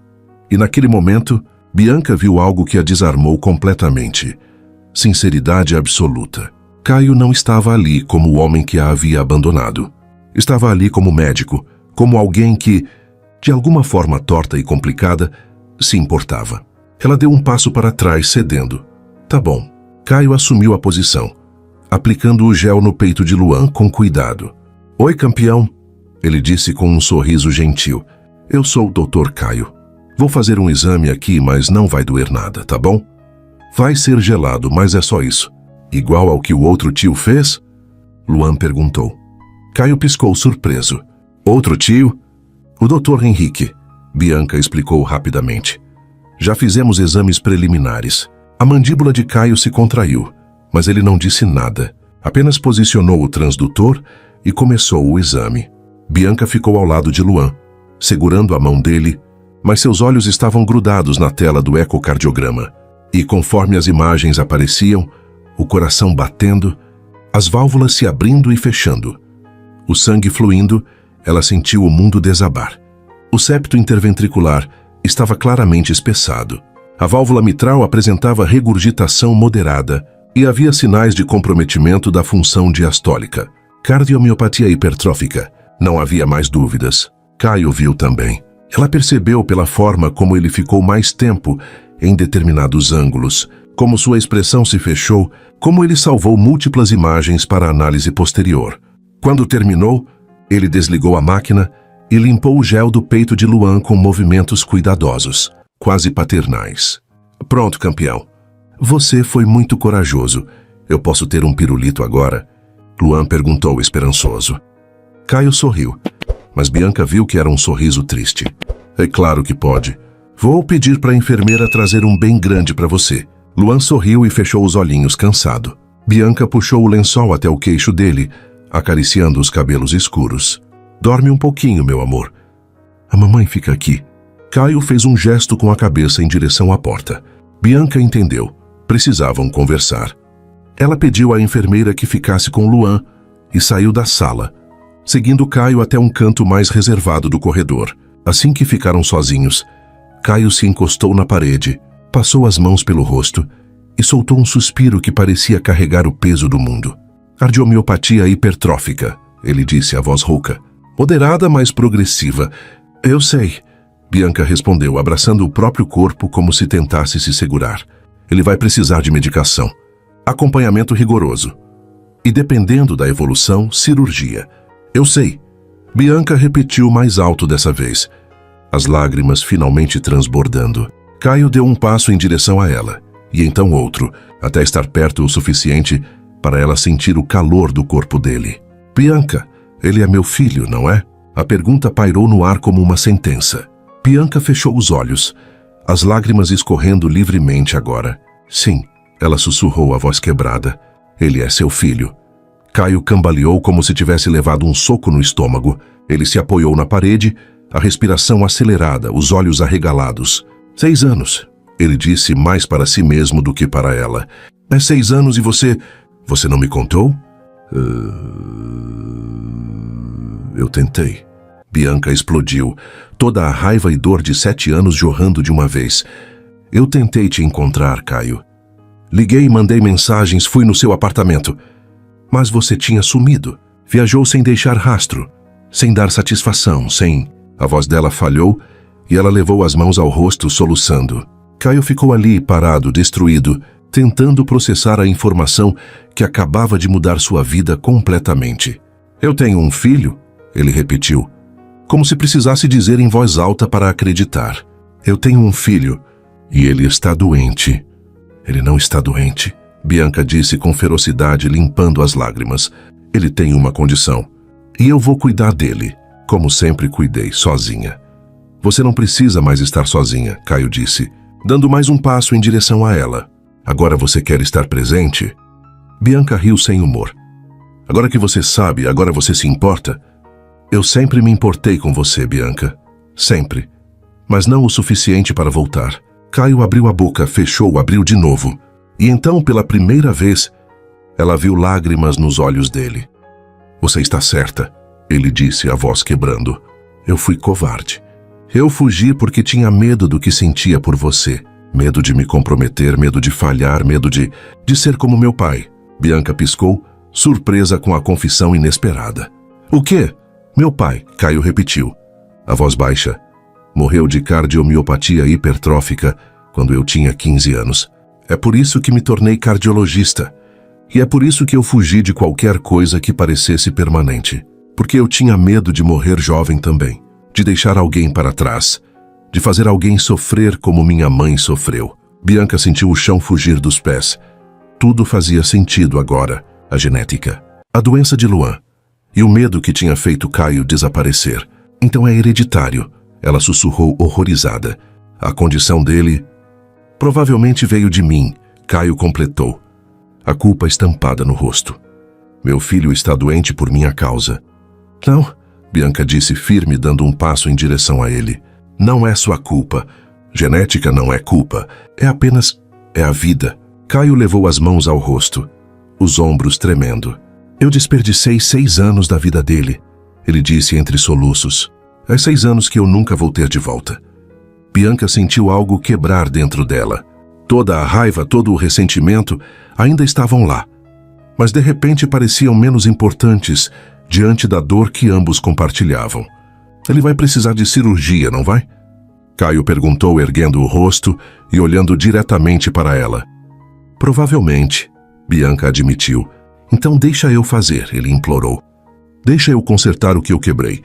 E naquele momento, Bianca viu algo que a desarmou completamente. Sinceridade absoluta. Caio não estava ali como o homem que a havia abandonado. Estava ali como médico, como alguém que, de alguma forma torta e complicada, se importava. Ela deu um passo para trás, cedendo. Tá bom. Caio assumiu a posição, aplicando o gel no peito de Luan com cuidado. Oi, campeão, ele disse com um sorriso gentil. Eu sou o Dr. Caio. Vou fazer um exame aqui, mas não vai doer nada, tá bom? Vai ser gelado, mas é só isso. Igual ao que o outro tio fez? Luan perguntou. Caio piscou surpreso. Outro tio? O Dr. Henrique, Bianca explicou rapidamente. Já fizemos exames preliminares. A mandíbula de Caio se contraiu, mas ele não disse nada. Apenas posicionou o transdutor e começou o exame. Bianca ficou ao lado de Luan, segurando a mão dele, mas seus olhos estavam grudados na tela do ecocardiograma. E conforme as imagens apareciam, o coração batendo, as válvulas se abrindo e fechando. O sangue fluindo, ela sentiu o mundo desabar. O septo interventricular estava claramente espessado. A válvula mitral apresentava regurgitação moderada e havia sinais de comprometimento da função diastólica. Cardiomiopatia hipertrófica. Não havia mais dúvidas. Caio viu também. Ela percebeu pela forma como ele ficou mais tempo em determinados ângulos, como sua expressão se fechou, como ele salvou múltiplas imagens para análise posterior. Quando terminou, ele desligou a máquina e limpou o gel do peito de Luan com movimentos cuidadosos, quase paternais. Pronto, campeão. Você foi muito corajoso. Eu posso ter um pirulito agora? Luan perguntou esperançoso. Caio sorriu, mas Bianca viu que era um sorriso triste. É claro que pode. Vou pedir para a enfermeira trazer um bem grande para você. Luan sorriu e fechou os olhinhos cansado. Bianca puxou o lençol até o queixo dele, acariciando os cabelos escuros. Dorme um pouquinho, meu amor. A mamãe fica aqui. Caio fez um gesto com a cabeça em direção à porta. Bianca entendeu. Precisavam conversar. Ela pediu à enfermeira que ficasse com Luan e saiu da sala, seguindo Caio até um canto mais reservado do corredor. Assim que ficaram sozinhos, Caio se encostou na parede, passou as mãos pelo rosto e soltou um suspiro que parecia carregar o peso do mundo. Cardiomiopatia hipertrófica, ele disse, a voz rouca. Moderada, mas progressiva. Eu sei, Bianca respondeu, abraçando o próprio corpo como se tentasse se segurar. Ele vai precisar de medicação. Acompanhamento rigoroso. E dependendo da evolução, cirurgia. Eu sei. Bianca repetiu mais alto dessa vez, as lágrimas finalmente transbordando. Caio deu um passo em direção a ela, e então outro, até estar perto o suficiente para ela sentir o calor do corpo dele. Bianca, ele é meu filho, não é? A pergunta pairou no ar como uma sentença. Bianca fechou os olhos, as lágrimas escorrendo livremente agora. Sim, ela sussurrou, a voz quebrada. Ele é seu filho. Caio cambaleou como se tivesse levado um soco no estômago. Ele se apoiou na parede, a respiração acelerada, os olhos arregalados. 6 anos, ele disse mais para si mesmo do que para ela. É 6 anos e você... Você não me contou? Eu tentei. Bianca explodiu, toda a raiva e dor de 7 anos jorrando de uma vez. Eu tentei te encontrar, Caio. Liguei e mandei mensagens, fui no seu apartamento. Mas você tinha sumido. Viajou sem deixar rastro, sem dar satisfação, sem... A voz dela falhou e ela levou as mãos ao rosto soluçando. Caio ficou ali, parado, destruído, tentando processar a informação que acabava de mudar sua vida completamente. Eu tenho um filho, ele repetiu, como se precisasse dizer em voz alta para acreditar. Eu tenho um filho e ele está doente. Ele não está doente, Bianca disse com ferocidade, limpando as lágrimas. Ele tem uma condição. E eu vou cuidar dele, como sempre cuidei, sozinha. Você não precisa mais estar sozinha, Caio disse, dando mais um passo em direção a ela. Agora você quer estar presente? Bianca riu sem humor. Agora que você sabe, agora você se importa? Eu sempre me importei com você, Bianca. Sempre. Mas não o suficiente para voltar. Caio abriu a boca, fechou, abriu de novo. E então, pela primeira vez, ela viu lágrimas nos olhos dele. Você está certa, ele disse, a voz quebrando. Eu fui covarde. Eu fugi porque tinha medo do que sentia por você. Medo de me comprometer, medo de falhar, medo de ser como meu pai. Bianca piscou, surpresa com a confissão inesperada. O quê? Meu pai, Caio repetiu. A voz baixa. Morreu de cardiomiopatia hipertrófica quando eu tinha 15 anos. É por isso que me tornei cardiologista. E é por isso que eu fugi de qualquer coisa que parecesse permanente. Porque eu tinha medo de morrer jovem também. De deixar alguém para trás. De fazer alguém sofrer como minha mãe sofreu. Bianca sentiu o chão fugir dos pés. Tudo fazia sentido agora. A genética. A doença de Luan. E o medo que tinha feito Caio desaparecer. Então é hereditário. Ela sussurrou horrorizada. A condição dele provavelmente veio de mim, Caio completou. A culpa estampada no rosto. Meu filho está doente por minha causa. Não, Bianca disse firme, dando um passo em direção a ele. Não é sua culpa. Genética não é culpa. É a vida. Caio levou as mãos ao rosto, os ombros tremendo. Eu desperdicei 6 anos da vida dele, ele disse entre soluços. É 6 anos que eu nunca vou ter de volta. Bianca sentiu algo quebrar dentro dela. Toda a raiva, todo o ressentimento ainda estavam lá. Mas de repente pareciam menos importantes diante da dor que ambos compartilhavam. Ele vai precisar de cirurgia, não vai? Caio perguntou, erguendo o rosto e olhando diretamente para ela. Provavelmente, Bianca admitiu. Então deixa eu fazer, ele implorou. Deixa eu consertar o que eu quebrei.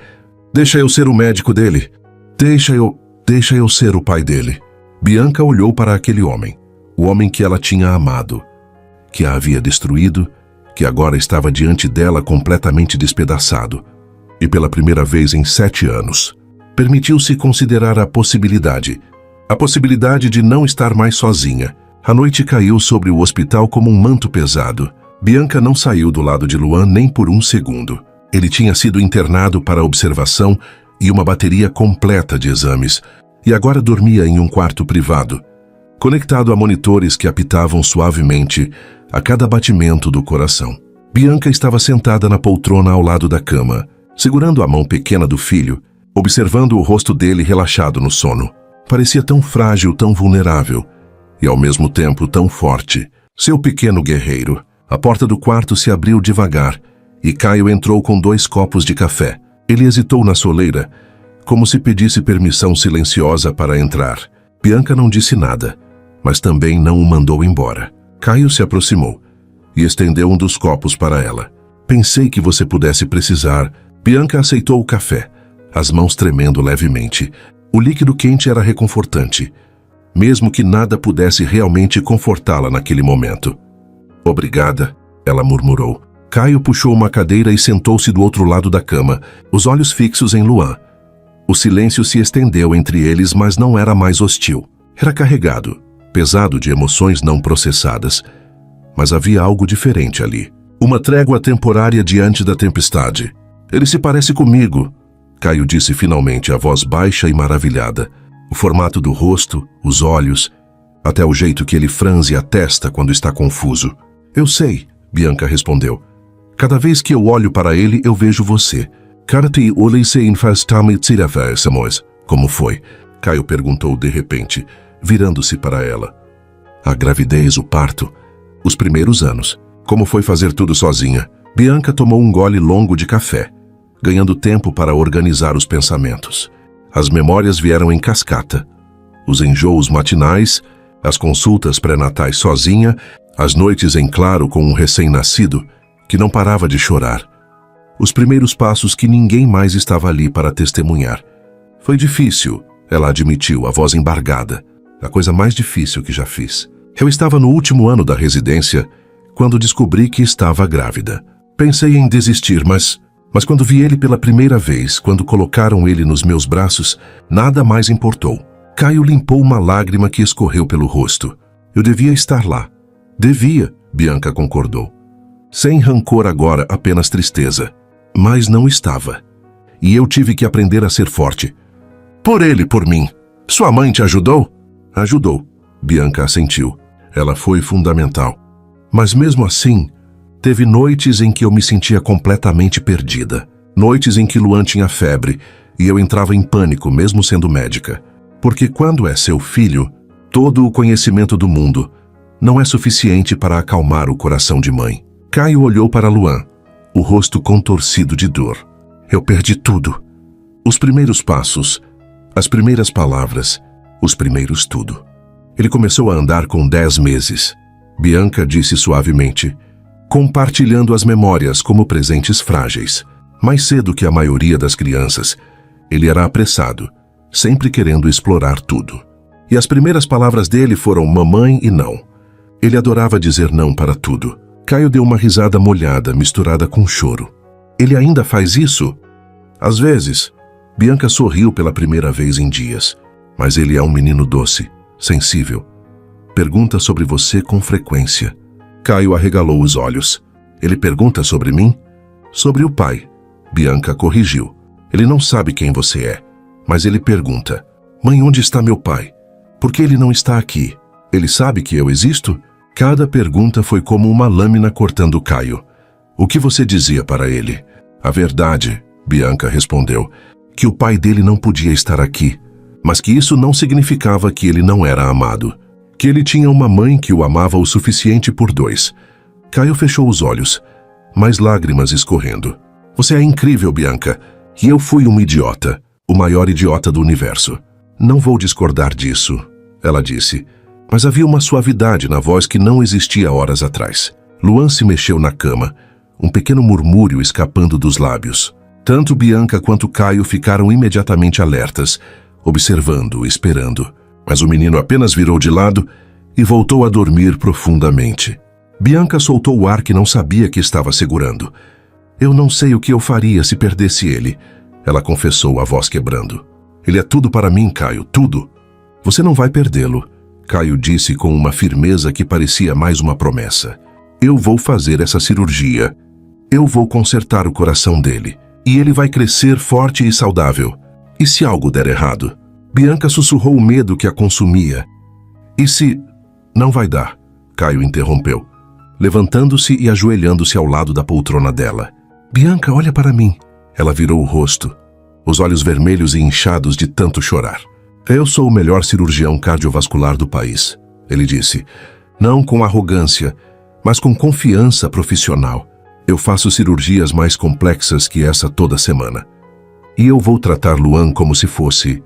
Deixa eu ser o médico dele. Deixa eu ser o pai dele. Bianca olhou para aquele homem, o homem que ela tinha amado, que a havia destruído, que agora estava diante dela completamente despedaçado. E pela primeira vez em 7 anos, permitiu-se considerar a possibilidade de não estar mais sozinha. A noite caiu sobre o hospital como um manto pesado. Bianca não saiu do lado de Luan nem por um segundo. Ele tinha sido internado para observação e uma bateria completa de exames, e agora dormia em um quarto privado, conectado a monitores que apitavam suavemente a cada batimento do coração. Bianca estava sentada na poltrona ao lado da cama, segurando a mão pequena do filho, observando o rosto dele relaxado no sono. Parecia tão frágil, tão vulnerável, e ao mesmo tempo tão forte. Seu pequeno guerreiro. A porta do quarto se abriu devagar, e Caio entrou com 2 copos de café. Ele hesitou na soleira, como se pedisse permissão silenciosa para entrar. Bianca não disse nada, mas também não o mandou embora. Caio se aproximou e estendeu um dos copos para ela. Pensei que você pudesse precisar. Bianca aceitou o café, as mãos tremendo levemente. O líquido quente era reconfortante, mesmo que nada pudesse realmente confortá-la naquele momento. Obrigada, ela murmurou. Caio puxou uma cadeira e sentou-se do outro lado da cama, os olhos fixos em Luan. O silêncio se estendeu entre eles, mas não era mais hostil. Era carregado, pesado de emoções não processadas. Mas havia algo diferente ali. Uma trégua temporária diante da tempestade. Ele se parece comigo, Caio disse finalmente, a voz baixa e maravilhada. O formato do rosto, os olhos, até o jeito que ele franze a testa quando está confuso. Eu sei, Bianca respondeu. Cada vez que eu olho para ele, eu vejo você. Como foi? Caio perguntou de repente, virando-se para ela. A gravidez, o parto, os primeiros anos. Como foi fazer tudo sozinha? Bianca tomou um gole longo de café, ganhando tempo para organizar os pensamentos. As memórias vieram em cascata. Os enjoos matinais, as consultas pré-natais sozinha, as noites em claro com um recém-nascido que não parava de chorar. Os primeiros passos que ninguém mais estava ali para testemunhar. Foi difícil, ela admitiu, a voz embargada. A coisa mais difícil que já fiz. Eu estava no último ano da residência quando descobri que estava grávida. Pensei em desistir, mas quando vi ele pela primeira vez, quando colocaram ele nos meus braços, nada mais importou. Caio limpou uma lágrima que escorreu pelo rosto. Eu devia estar lá. Devia, Bianca concordou. Sem rancor agora, apenas tristeza. Mas não estava. E eu tive que aprender a ser forte. Por ele, por mim. Sua mãe te ajudou? Ajudou. Bianca assentiu. Ela foi fundamental. Mas mesmo assim, teve noites em que eu me sentia completamente perdida. Noites em que Luan tinha febre e eu entrava em pânico, mesmo sendo médica. Porque quando é seu filho, todo o conhecimento do mundo não é suficiente para acalmar o coração de mãe. Caio olhou para Luan, o rosto contorcido de dor. Eu perdi tudo. Os primeiros passos, as primeiras palavras, os primeiros tudo. Ele começou a andar com 10 meses. Bianca disse suavemente, compartilhando as memórias como presentes frágeis. Mais cedo que a maioria das crianças, ele era apressado, sempre querendo explorar tudo. E as primeiras palavras dele foram mamãe e não. Ele adorava dizer não para tudo. Caio deu uma risada molhada, misturada com choro. Ele ainda faz isso? Às vezes. Bianca sorriu pela primeira vez em dias. Mas ele é um menino doce, sensível. Pergunta sobre você com frequência. Caio arregalou os olhos. Ele pergunta sobre mim? Sobre o pai. Bianca corrigiu. Ele não sabe quem você é, mas ele pergunta. Mãe, onde está meu pai? Por que ele não está aqui? Ele sabe que eu existo? Cada pergunta foi como uma lâmina cortando Caio. O que você dizia para ele? A verdade, Bianca respondeu, que o pai dele não podia estar aqui, mas que isso não significava que ele não era amado. Que ele tinha uma mãe que o amava o suficiente por 2. Caio fechou os olhos, mais lágrimas escorrendo. Você é incrível, Bianca, e eu fui um idiota, o maior idiota do universo. Não vou discordar disso, ela disse, mas havia uma suavidade na voz que não existia horas atrás. Luan se mexeu na cama, um pequeno murmúrio escapando dos lábios. Tanto Bianca quanto Caio ficaram imediatamente alertas, observando, esperando. Mas o menino apenas virou de lado e voltou a dormir profundamente. Bianca soltou o ar que não sabia que estava segurando. Eu não sei o que eu faria se perdesse ele, ela confessou, a voz quebrando. Ele é tudo para mim, Caio, tudo. Você não vai perdê-lo, Caio disse com uma firmeza que parecia mais uma promessa. Eu vou fazer essa cirurgia. Eu vou consertar o coração dele. E ele vai crescer forte e saudável. E se algo der errado? Bianca sussurrou o medo que a consumia. E se... Não vai dar, Caio interrompeu, levantando-se e ajoelhando-se ao lado da poltrona dela. Bianca, olha para mim. Ela virou o rosto, os olhos vermelhos e inchados de tanto chorar. Eu sou o melhor cirurgião cardiovascular do país, ele disse. Não com arrogância, mas com confiança profissional. Eu faço cirurgias mais complexas que essa toda semana. E eu vou tratar Luan como se fosse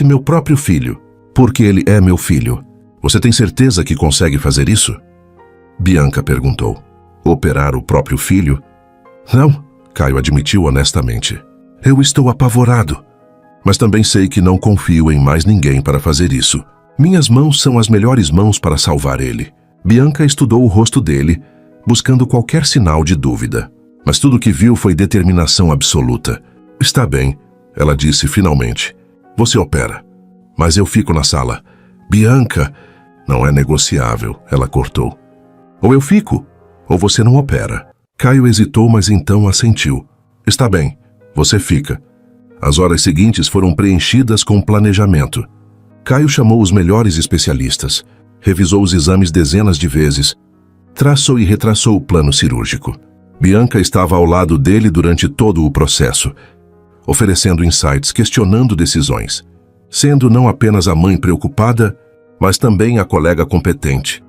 meu próprio filho, porque ele é meu filho. Você tem certeza que consegue fazer isso? Bianca perguntou. Operar o próprio filho? Não, Caio admitiu honestamente. Eu estou apavorado. Mas também sei que não confio em mais ninguém para fazer isso. Minhas mãos são as melhores mãos para salvar ele. Bianca estudou o rosto dele, buscando qualquer sinal de dúvida. Mas tudo que viu foi determinação absoluta. Está bem, ela disse finalmente. Você opera. Mas eu fico na sala. Bianca, não é negociável, ela cortou. Ou eu fico, ou você não opera. Caio hesitou, mas então assentiu. Está bem, você fica. As horas seguintes foram preenchidas com planejamento. Caio chamou os melhores especialistas, revisou os exames dezenas de vezes, traçou e retraçou o plano cirúrgico. Bianca estava ao lado dele durante todo o processo, oferecendo insights, questionando decisões, sendo não apenas a mãe preocupada, mas também a colega competente.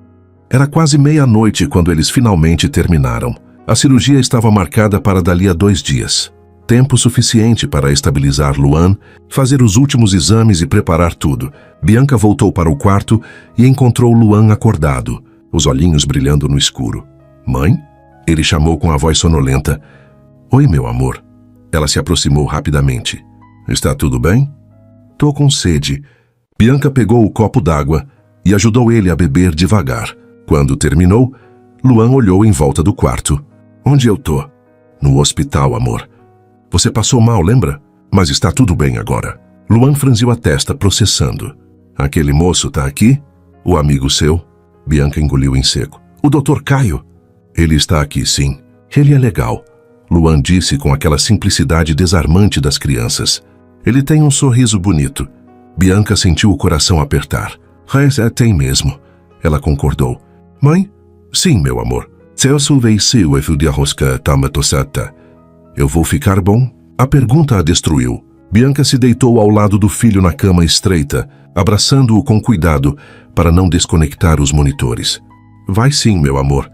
Era quase meia-noite quando eles finalmente terminaram. A cirurgia estava marcada para dali a 2 dias. Tempo suficiente para estabilizar Luan, fazer os últimos exames e preparar tudo. Bianca voltou para o quarto e encontrou Luan acordado, os olhinhos brilhando no escuro. Mãe? Ele chamou com a voz sonolenta. Oi, meu amor. Ela se aproximou rapidamente. Está tudo bem? Tô com sede. Bianca pegou o copo d'água e ajudou ele a beber devagar. Quando terminou, Luan olhou em volta do quarto. Onde eu tô? No hospital, amor. Você passou mal, lembra? Mas está tudo bem agora. Luan franziu a testa, processando. Aquele moço tá aqui? O amigo seu? Bianca engoliu em seco. O Dr. Caio? Ele está aqui, sim. Ele é legal. Luan disse com aquela simplicidade desarmante das crianças. Ele tem um sorriso bonito. Bianca sentiu o coração apertar. Tem mesmo. Ela concordou. Mãe? Sim, meu amor. Eu vou ficar bom? A pergunta a destruiu. Bianca se deitou ao lado do filho na cama estreita, abraçando-o com cuidado para não desconectar os monitores. Vai sim, meu amor.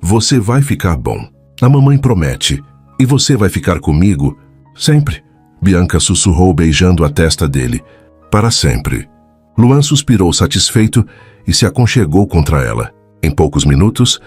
Você vai ficar bom. A mamãe promete. E você vai ficar comigo? Sempre. Bianca sussurrou beijando a testa dele. Para sempre. Luan suspirou satisfeito e se aconchegou contra ela. Em poucos minutos,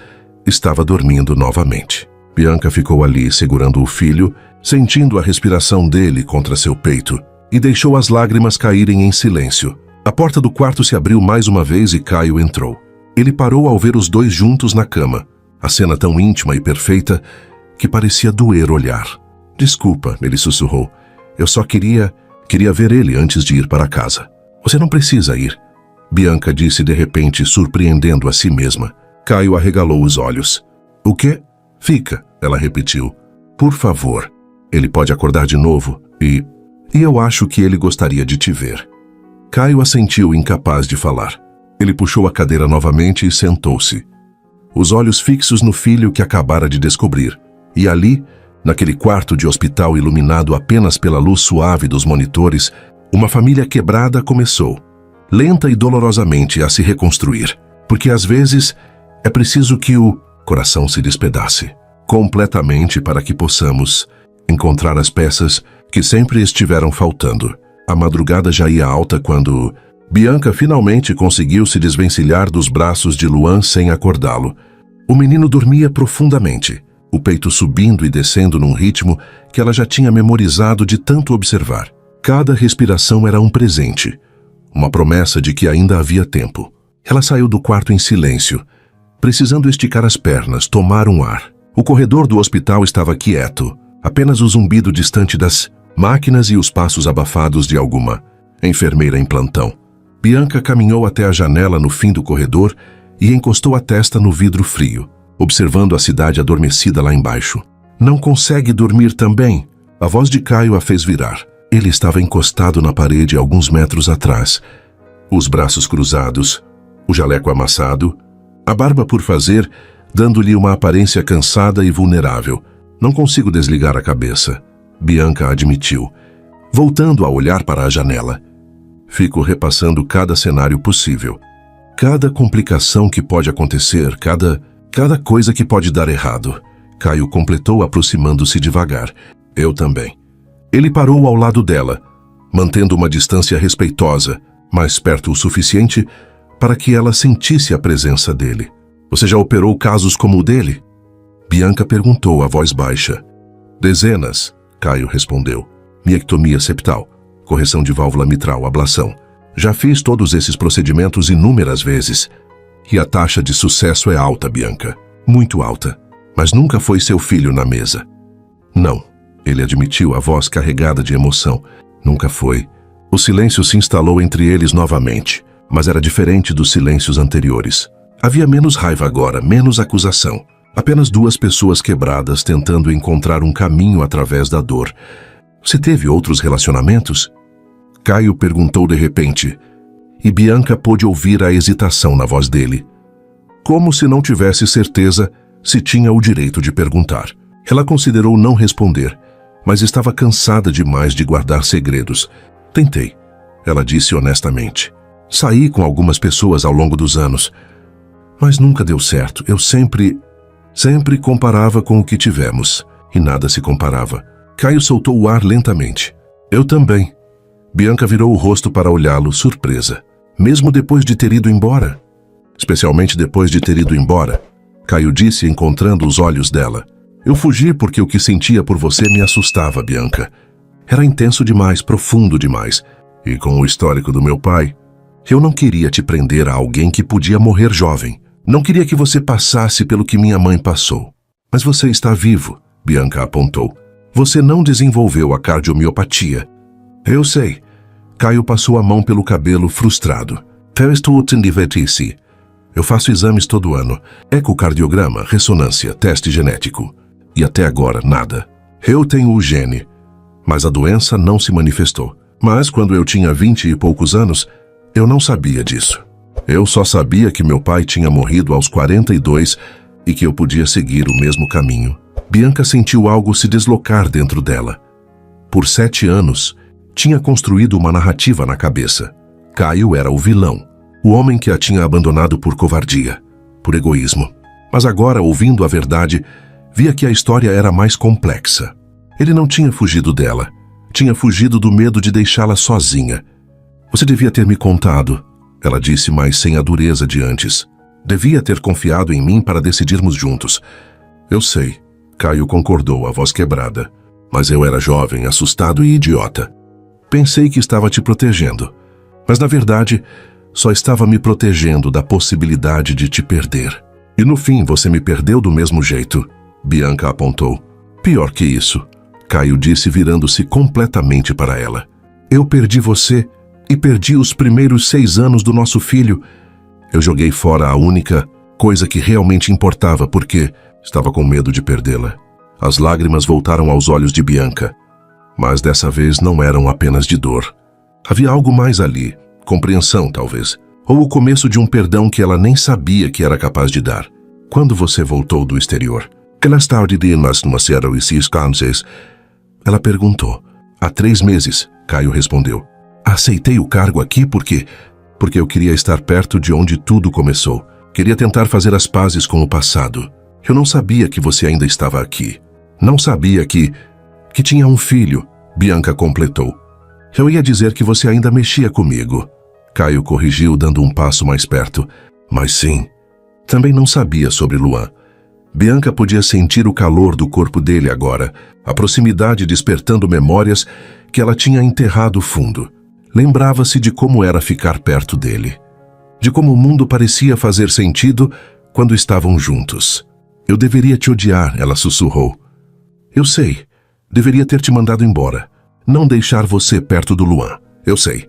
estava dormindo novamente. Bianca ficou ali segurando o filho, sentindo a respiração dele contra seu peito, e deixou as lágrimas caírem em silêncio. A porta do quarto se abriu mais uma vez e Caio entrou. Ele parou ao ver os dois juntos na cama, a cena tão íntima e perfeita que parecia doer olhar. Desculpa, ele sussurrou. Eu só queria ver ele antes de ir para casa. Você não precisa ir. Bianca disse de repente, surpreendendo a si mesma. Caio arregalou os olhos. O quê? Fica, ela repetiu. Por favor. Ele pode acordar de novo e eu acho que ele gostaria de te ver. Caio assentiu, incapaz de falar. Ele puxou a cadeira novamente e sentou-se. Os olhos fixos no filho que acabara de descobrir. E ali, naquele quarto de hospital iluminado apenas pela luz suave dos monitores, uma família quebrada começou, lenta e dolorosamente, a se reconstruir. Porque às vezes é preciso que o coração se despedace completamente para que possamos encontrar as peças que sempre estiveram faltando. A madrugada já ia alta quando Bianca finalmente conseguiu se desvencilhar dos braços de Luan sem acordá-lo. O menino dormia profundamente, o peito subindo e descendo num ritmo que ela já tinha memorizado de tanto observar. Cada respiração era um presente, uma promessa de que ainda havia tempo. Ela saiu do quarto em silêncio, precisando esticar as pernas, tomar um ar. O corredor do hospital estava quieto, apenas o zumbido distante das máquinas e os passos abafados de alguma enfermeira em plantão. Bianca caminhou até a janela no fim do corredor e encostou a testa no vidro frio, observando a cidade adormecida lá embaixo. Não consegue dormir também? A voz de Caio a fez virar. Ele estava encostado na parede alguns metros atrás, os braços cruzados, o jaleco amassado, a barba por fazer, dando-lhe uma aparência cansada e vulnerável. Não consigo desligar a cabeça, Bianca admitiu, voltando a olhar para a janela. Fico repassando cada cenário possível, cada complicação que pode acontecer, cada coisa que pode dar errado. Caio completou, aproximando-se devagar. Eu também. Ele parou ao lado dela, mantendo uma distância respeitosa, mas perto o suficiente para que ela sentisse a presença dele. Você já operou casos como o dele? Bianca perguntou, a voz baixa. Dezenas, Caio respondeu. Miectomia septal, correção de válvula mitral, ablação. Já fiz todos esses procedimentos inúmeras vezes. E a taxa de sucesso é alta, Bianca. Muito alta. Mas nunca foi seu filho na mesa. Não, ele admitiu, a voz carregada de emoção. Nunca foi. O silêncio se instalou entre eles novamente, mas era diferente dos silêncios anteriores. Havia menos raiva agora, menos acusação. Apenas duas pessoas quebradas tentando encontrar um caminho através da dor. Você teve outros relacionamentos? Caio perguntou de repente, e Bianca pôde ouvir a hesitação na voz dele. Como se não tivesse certeza se tinha o direito de perguntar. Ela considerou não responder, mas estava cansada demais de guardar segredos. Tentei, ela disse honestamente. Saí com algumas pessoas ao longo dos anos, mas nunca deu certo. Eu sempre comparava com o que tivemos, e nada se comparava. Caio soltou o ar lentamente. Eu também. Bianca virou o rosto para olhá-lo, surpresa. Mesmo depois de ter ido embora? Especialmente depois de ter ido embora, Caio disse, encontrando os olhos dela. Eu fugi porque o que sentia por você me assustava, Bianca. Era intenso demais, profundo demais. E com o histórico do meu pai, eu não queria te prender a alguém que podia morrer jovem. Não queria que você passasse pelo que minha mãe passou. Mas você está vivo, Bianca apontou. Você não desenvolveu a cardiomiopatia. Eu sei. Caio passou a mão pelo cabelo, frustrado. Eu faço exames todo ano. Ecocardiograma, ressonância, teste genético. E até agora, nada. Eu tenho o gene. Mas a doença não se manifestou. Mas quando eu tinha 20 e poucos anos, eu não sabia disso. Eu só sabia que meu pai tinha morrido aos 42 e que eu podia seguir o mesmo caminho. Bianca sentiu algo se deslocar dentro dela. Por 7 anos, tinha construído uma narrativa na cabeça. Caio era o vilão, o homem que a tinha abandonado por covardia, por egoísmo. Mas agora, ouvindo a verdade, via que a história era mais complexa. Ele não tinha fugido dela. Tinha fugido do medo de deixá-la sozinha. Você devia ter me contado, ela disse, mas sem a dureza de antes. Devia ter confiado em mim para decidirmos juntos. Eu sei, Caio concordou, a voz quebrada. Mas eu era jovem, assustado e idiota. Pensei que estava te protegendo. Mas na verdade, só estava me protegendo da possibilidade de te perder. E no fim você me perdeu do mesmo jeito, Bianca apontou. Pior que isso, Caio disse, virando-se completamente para ela. Eu perdi você e perdi os primeiros 6 anos do nosso filho. Eu joguei fora a única coisa que realmente importava porque estava com medo de perdê-la. As lágrimas voltaram aos olhos de Bianca. Mas dessa vez não eram apenas de dor. Havia algo mais ali, compreensão talvez, ou o começo de um perdão que ela nem sabia que era capaz de dar. Quando você voltou do exterior? Ela perguntou. Há 3 meses, Caio respondeu. Aceitei o cargo aqui porque eu queria estar perto de onde tudo começou. Queria tentar fazer as pazes com o passado. Eu não sabia que você ainda estava aqui. Não sabia que tinha um filho, Bianca completou. Eu ia dizer que você ainda mexia comigo. Caio corrigiu, dando um passo mais perto. Mas sim, também não sabia sobre Luan. Bianca podia sentir o calor do corpo dele agora, a proximidade despertando memórias que ela tinha enterrado fundo. Lembrava-se de como era ficar perto dele. De como o mundo parecia fazer sentido quando estavam juntos. Eu deveria te odiar, ela sussurrou. Eu sei. Deveria ter te mandado embora. Não deixar você perto do Luan. Eu sei.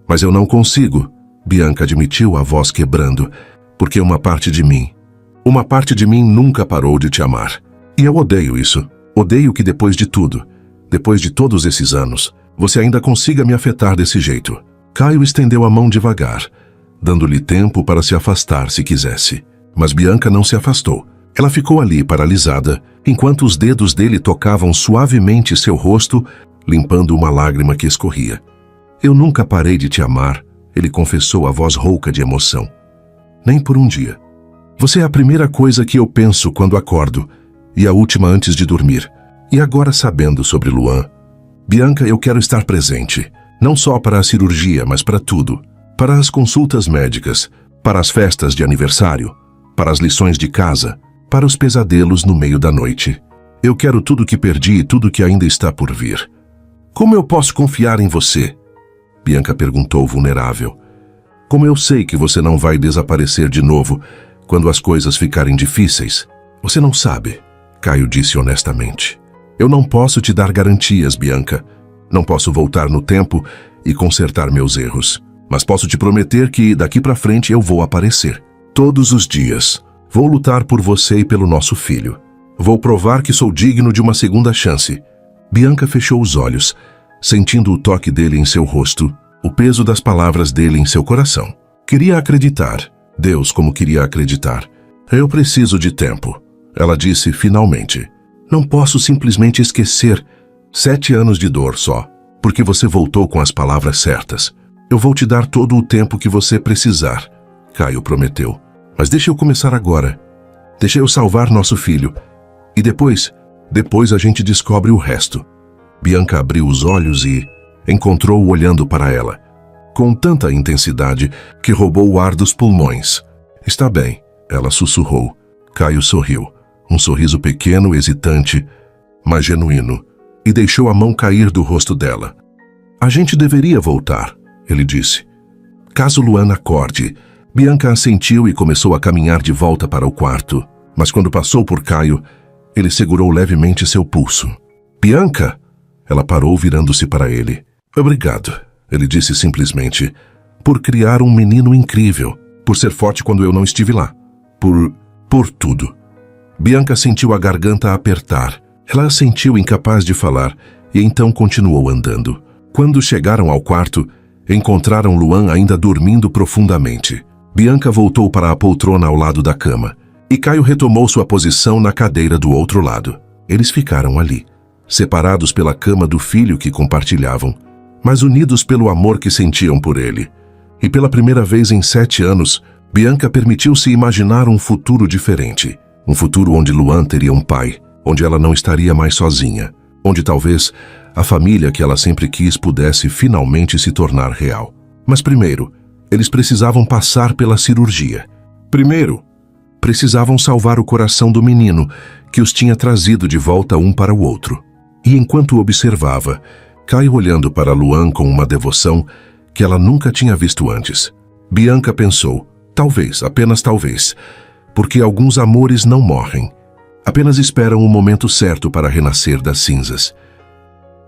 Mas eu não consigo, Bianca admitiu, a voz quebrando, porque uma parte de mim nunca parou de te amar. E eu odeio isso. Odeio que depois de tudo, depois de todos esses anos, você ainda consiga me afetar desse jeito. Caio estendeu a mão devagar, dando-lhe tempo para se afastar se quisesse. Mas Bianca não se afastou. Ela ficou ali, paralisada, enquanto os dedos dele tocavam suavemente seu rosto, limpando uma lágrima que escorria. Eu nunca parei de te amar, ele confessou, a voz rouca de emoção. Nem por um dia. Você é a primeira coisa que eu penso quando acordo, e a última antes de dormir. E agora, sabendo sobre Luan, Bianca, eu quero estar presente, não só para a cirurgia, mas para tudo. Para as consultas médicas, para as festas de aniversário, para as lições de casa, para os pesadelos no meio da noite. Eu quero tudo que perdi e tudo que ainda está por vir. Como eu posso confiar em você? Bianca perguntou, vulnerável. Como eu sei que você não vai desaparecer de novo quando as coisas ficarem difíceis? Você não sabe, Caio disse honestamente. Eu não posso te dar garantias, Bianca. Não posso voltar no tempo e consertar meus erros. Mas posso te prometer que daqui para frente eu vou aparecer. Todos os dias. Vou lutar por você e pelo nosso filho. Vou provar que sou digno de uma segunda chance. Bianca fechou os olhos, sentindo o toque dele em seu rosto, o peso das palavras dele em seu coração. Queria acreditar. Deus, como queria acreditar. Eu preciso de tempo, ela disse finalmente. Não posso simplesmente esquecer 7 anos de dor só, porque você voltou com as palavras certas. Eu vou te dar todo o tempo que você precisar, Caio prometeu. Mas deixa eu começar agora. Deixa eu salvar nosso filho. E depois a gente descobre o resto. Bianca abriu os olhos e encontrou-o olhando para ela, com tanta intensidade que roubou o ar dos pulmões. Está bem, ela sussurrou. Caio sorriu, um sorriso pequeno, hesitante, mas genuíno, e deixou a mão cair do rosto dela. A gente deveria voltar, ele disse. Caso Luan acorde. Bianca assentiu e começou a caminhar de volta para o quarto, mas quando passou por Caio, ele segurou levemente seu pulso. Bianca! Ela parou virando-se para ele. Obrigado, ele disse simplesmente, por criar um menino incrível, por ser forte quando eu não estive lá, por tudo. Bianca sentiu a garganta apertar. Ela a sentiu incapaz de falar e então continuou andando. Quando chegaram ao quarto, encontraram Luan ainda dormindo profundamente. Bianca voltou para a poltrona ao lado da cama e Caio retomou sua posição na cadeira do outro lado. Eles ficaram ali, separados pela cama do filho que compartilhavam, mas unidos pelo amor que sentiam por ele. E pela primeira vez em 7 anos, Bianca permitiu-se imaginar um futuro diferente. Um futuro onde Luan teria um pai, onde ela não estaria mais sozinha, onde talvez a família que ela sempre quis pudesse finalmente se tornar real. Mas primeiro, eles precisavam passar pela cirurgia. Primeiro, precisavam salvar o coração do menino, que os tinha trazido de volta um para o outro. E enquanto observava, Caio olhando para Luan com uma devoção que ela nunca tinha visto antes. Bianca pensou, talvez, apenas talvez, porque alguns amores não morrem, apenas esperam o momento certo para renascer das cinzas.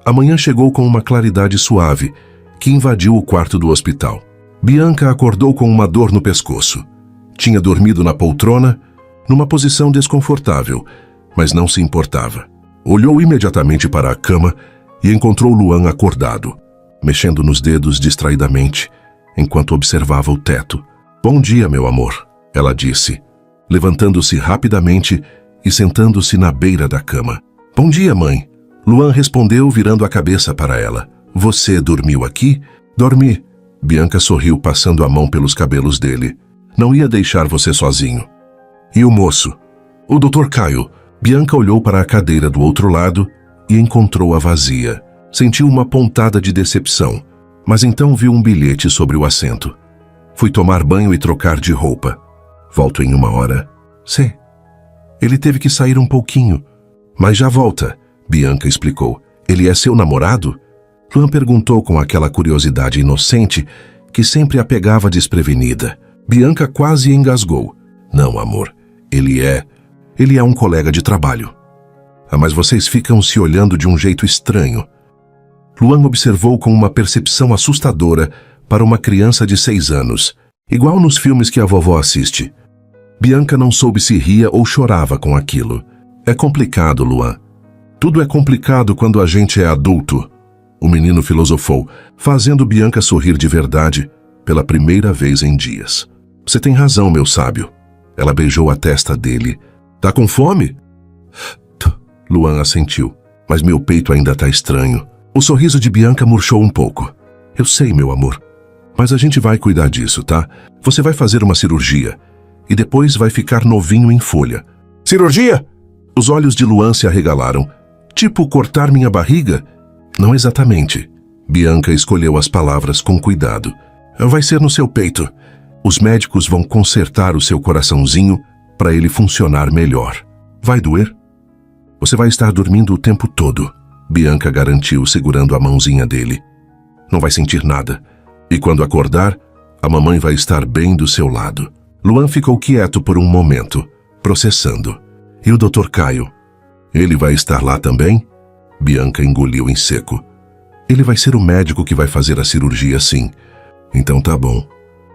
A manhã chegou com uma claridade suave que invadiu o quarto do hospital. Bianca acordou com uma dor no pescoço. Tinha dormido na poltrona, numa posição desconfortável, mas não se importava. Olhou imediatamente para a cama e encontrou Luan acordado, mexendo nos dedos distraidamente, enquanto observava o teto. Bom dia, meu amor, ela disse, levantando-se rapidamente e sentando-se na beira da cama. Bom dia, mãe. Luan respondeu, virando a cabeça para ela. Você dormiu aqui? Dormi. Bianca sorriu, passando a mão pelos cabelos dele. Não ia deixar você sozinho. E o moço? O Dr. Caio. Bianca olhou para a cadeira do outro lado e encontrou-a vazia. Sentiu uma pontada de decepção, mas então viu um bilhete sobre o assento. Fui tomar banho e trocar de roupa. Volto em 1 hora. Sim. Ele teve que sair um pouquinho. Mas já volta, Bianca explicou. Ele é seu namorado? Luan perguntou com aquela curiosidade inocente que sempre a pegava desprevenida. Bianca quase engasgou. Não, amor. Ele é um colega de trabalho. Ah, mas vocês ficam se olhando de um jeito estranho. Luan observou com uma percepção assustadora para uma criança de 6 anos, igual nos filmes que a vovó assiste. Bianca não soube se ria ou chorava com aquilo. É complicado, Luan. Tudo é complicado quando a gente é adulto. O menino filosofou, fazendo Bianca sorrir de verdade pela primeira vez em dias. Você tem razão, meu sábio. Ela beijou a testa dele. Tá com fome? Luan assentiu. Mas meu peito ainda tá estranho. O sorriso de Bianca murchou um pouco. Eu sei, meu amor. Mas a gente vai cuidar disso, tá? Você vai fazer uma cirurgia. E depois vai ficar novinho em folha. Cirurgia? Os olhos de Luan se arregalaram. Tipo cortar minha barriga? Não exatamente. Bianca escolheu as palavras com cuidado. Vai ser no seu peito. Os médicos vão consertar o seu coraçãozinho para ele funcionar melhor. Vai doer? Você vai estar dormindo o tempo todo, Bianca garantiu, segurando a mãozinha dele. Não vai sentir nada. E quando acordar, a mamãe vai estar bem do seu lado. Luan ficou quieto por um momento, processando. E o Dr. Caio? Ele vai estar lá também? Bianca engoliu em seco. Ele vai ser o médico que vai fazer a cirurgia, sim. Então tá bom.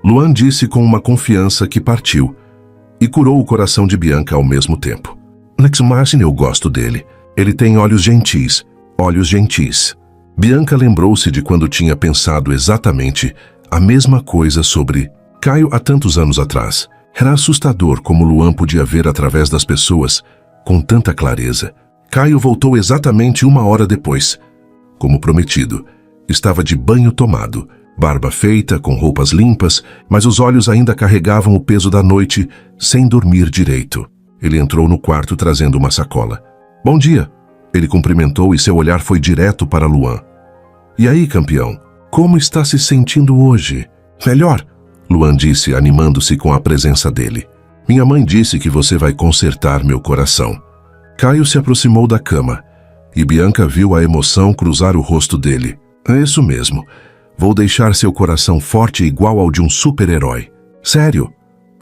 Luan disse com uma confiança que partiu e curou o coração de Bianca ao mesmo tempo. Lex Martin, eu gosto dele. Ele tem olhos gentis. Olhos gentis. Bianca lembrou-se de quando tinha pensado exatamente a mesma coisa sobre Caio há tantos anos atrás. Era assustador como Luan podia ver através das pessoas com tanta clareza. Caio voltou exatamente 1 hora depois. Como prometido, estava de banho tomado, barba feita, com roupas limpas, mas os olhos ainda carregavam o peso da noite, sem dormir direito. Ele entrou no quarto trazendo uma sacola. Bom dia. Ele cumprimentou e seu olhar foi direto para Luan. E aí, campeão? Como está se sentindo hoje? Melhor, Luan disse, animando-se com a presença dele. Minha mãe disse que você vai consertar meu coração. Caio se aproximou da cama e Bianca viu a emoção cruzar o rosto dele. É isso mesmo. Vou deixar seu coração forte igual ao de um super-herói. Sério?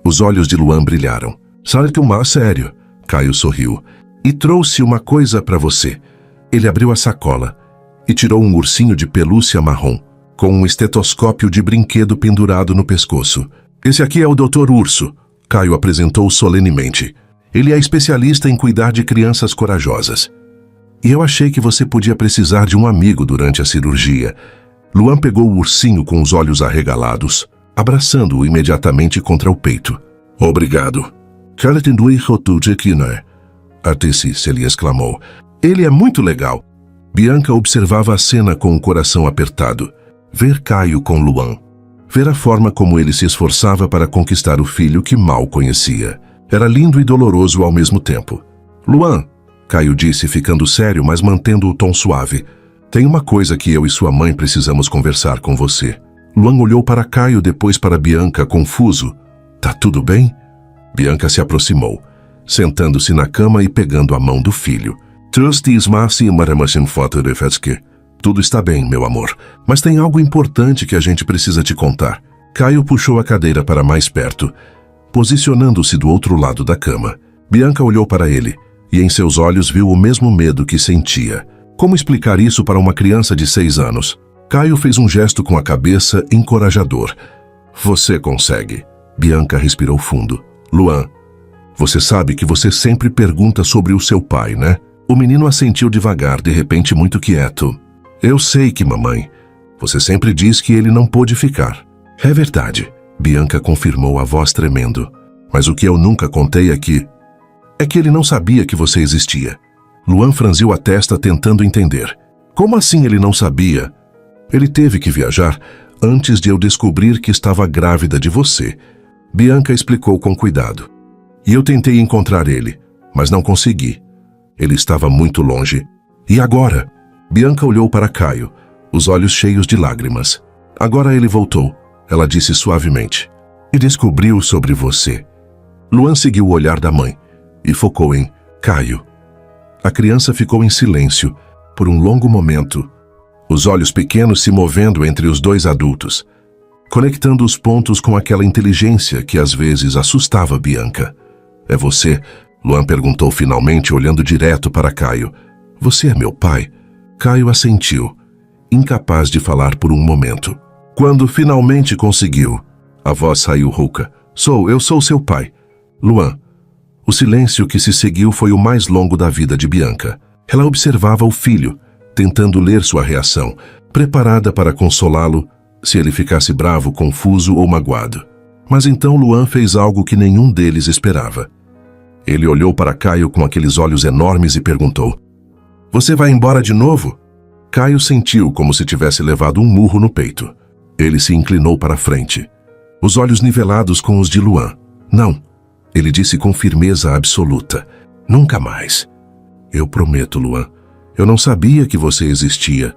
Os olhos de Luan brilharam. Sério. Caio sorriu. E trouxe uma coisa para você. Ele abriu a sacola e tirou um ursinho de pelúcia marrom, com um estetoscópio de brinquedo pendurado no pescoço. Esse aqui é o Dr. Urso, Caio apresentou solenemente. Ele é especialista em cuidar de crianças corajosas. E eu achei que você podia precisar de um amigo durante a cirurgia. Luan pegou o ursinho com os olhos arregalados, abraçando-o imediatamente contra o peito. Obrigado. Artesice, ele exclamou. Ele é muito legal. Bianca observava a cena com o coração apertado. Ver Caio com Luan. Ver a forma como ele se esforçava para conquistar o filho que mal conhecia. Era lindo e doloroso ao mesmo tempo. Luan, Caio disse ficando sério, mas mantendo o tom suave. Tem uma coisa que eu e sua mãe precisamos conversar com você. Luan olhou para Caio, depois para Bianca, confuso. Tá tudo bem? Bianca se aproximou, sentando-se na cama e pegando a mão do filho. Tudo está bem, meu amor, mas tem algo importante que a gente precisa te contar. Caio puxou a cadeira para mais perto, posicionando-se do outro lado da cama. Bianca olhou para ele e em seus olhos viu o mesmo medo que sentia. Como explicar isso para uma criança de 6 anos? Caio fez um gesto com a cabeça encorajador. Você consegue. Bianca respirou fundo. Luan, você sabe que você sempre pergunta sobre o seu pai, né? O menino assentiu devagar, de repente muito quieto. Eu sei que, mamãe. Você sempre diz que ele não pôde ficar. É verdade, Bianca confirmou, a voz tremendo. Mas o que eu nunca contei é que ele não sabia que você existia. Luan franziu a testa tentando entender. Como assim ele não sabia? Ele teve que viajar antes de eu descobrir que estava grávida de você. Bianca explicou com cuidado. E eu tentei encontrar ele, mas não consegui. Ele estava muito longe. E agora? Bianca olhou para Caio, os olhos cheios de lágrimas. Agora ele voltou, ela disse suavemente. E descobriu sobre você. Luan seguiu o olhar da mãe e focou em Caio. A criança ficou em silêncio por um longo momento, os olhos pequenos se movendo entre os dois adultos, conectando os pontos com aquela inteligência que às vezes assustava Bianca. É você? Luan perguntou finalmente, olhando direto para Caio. Você é meu pai? Caio assentiu, incapaz de falar por um momento. Quando finalmente conseguiu, a voz saiu rouca. Eu sou seu pai. Luan. O silêncio que se seguiu foi o mais longo da vida de Bianca. Ela observava o filho, tentando ler sua reação, preparada para consolá-lo se ele ficasse bravo, confuso ou magoado. Mas então Luan fez algo que nenhum deles esperava. Ele olhou para Caio com aqueles olhos enormes e perguntou: Você vai embora de novo? Caio sentiu como se tivesse levado um murro no peito. Ele se inclinou para a frente, os olhos nivelados com os de Luan. Não, ele disse com firmeza absoluta. Nunca mais. Eu prometo, Luan. Eu não sabia que você existia.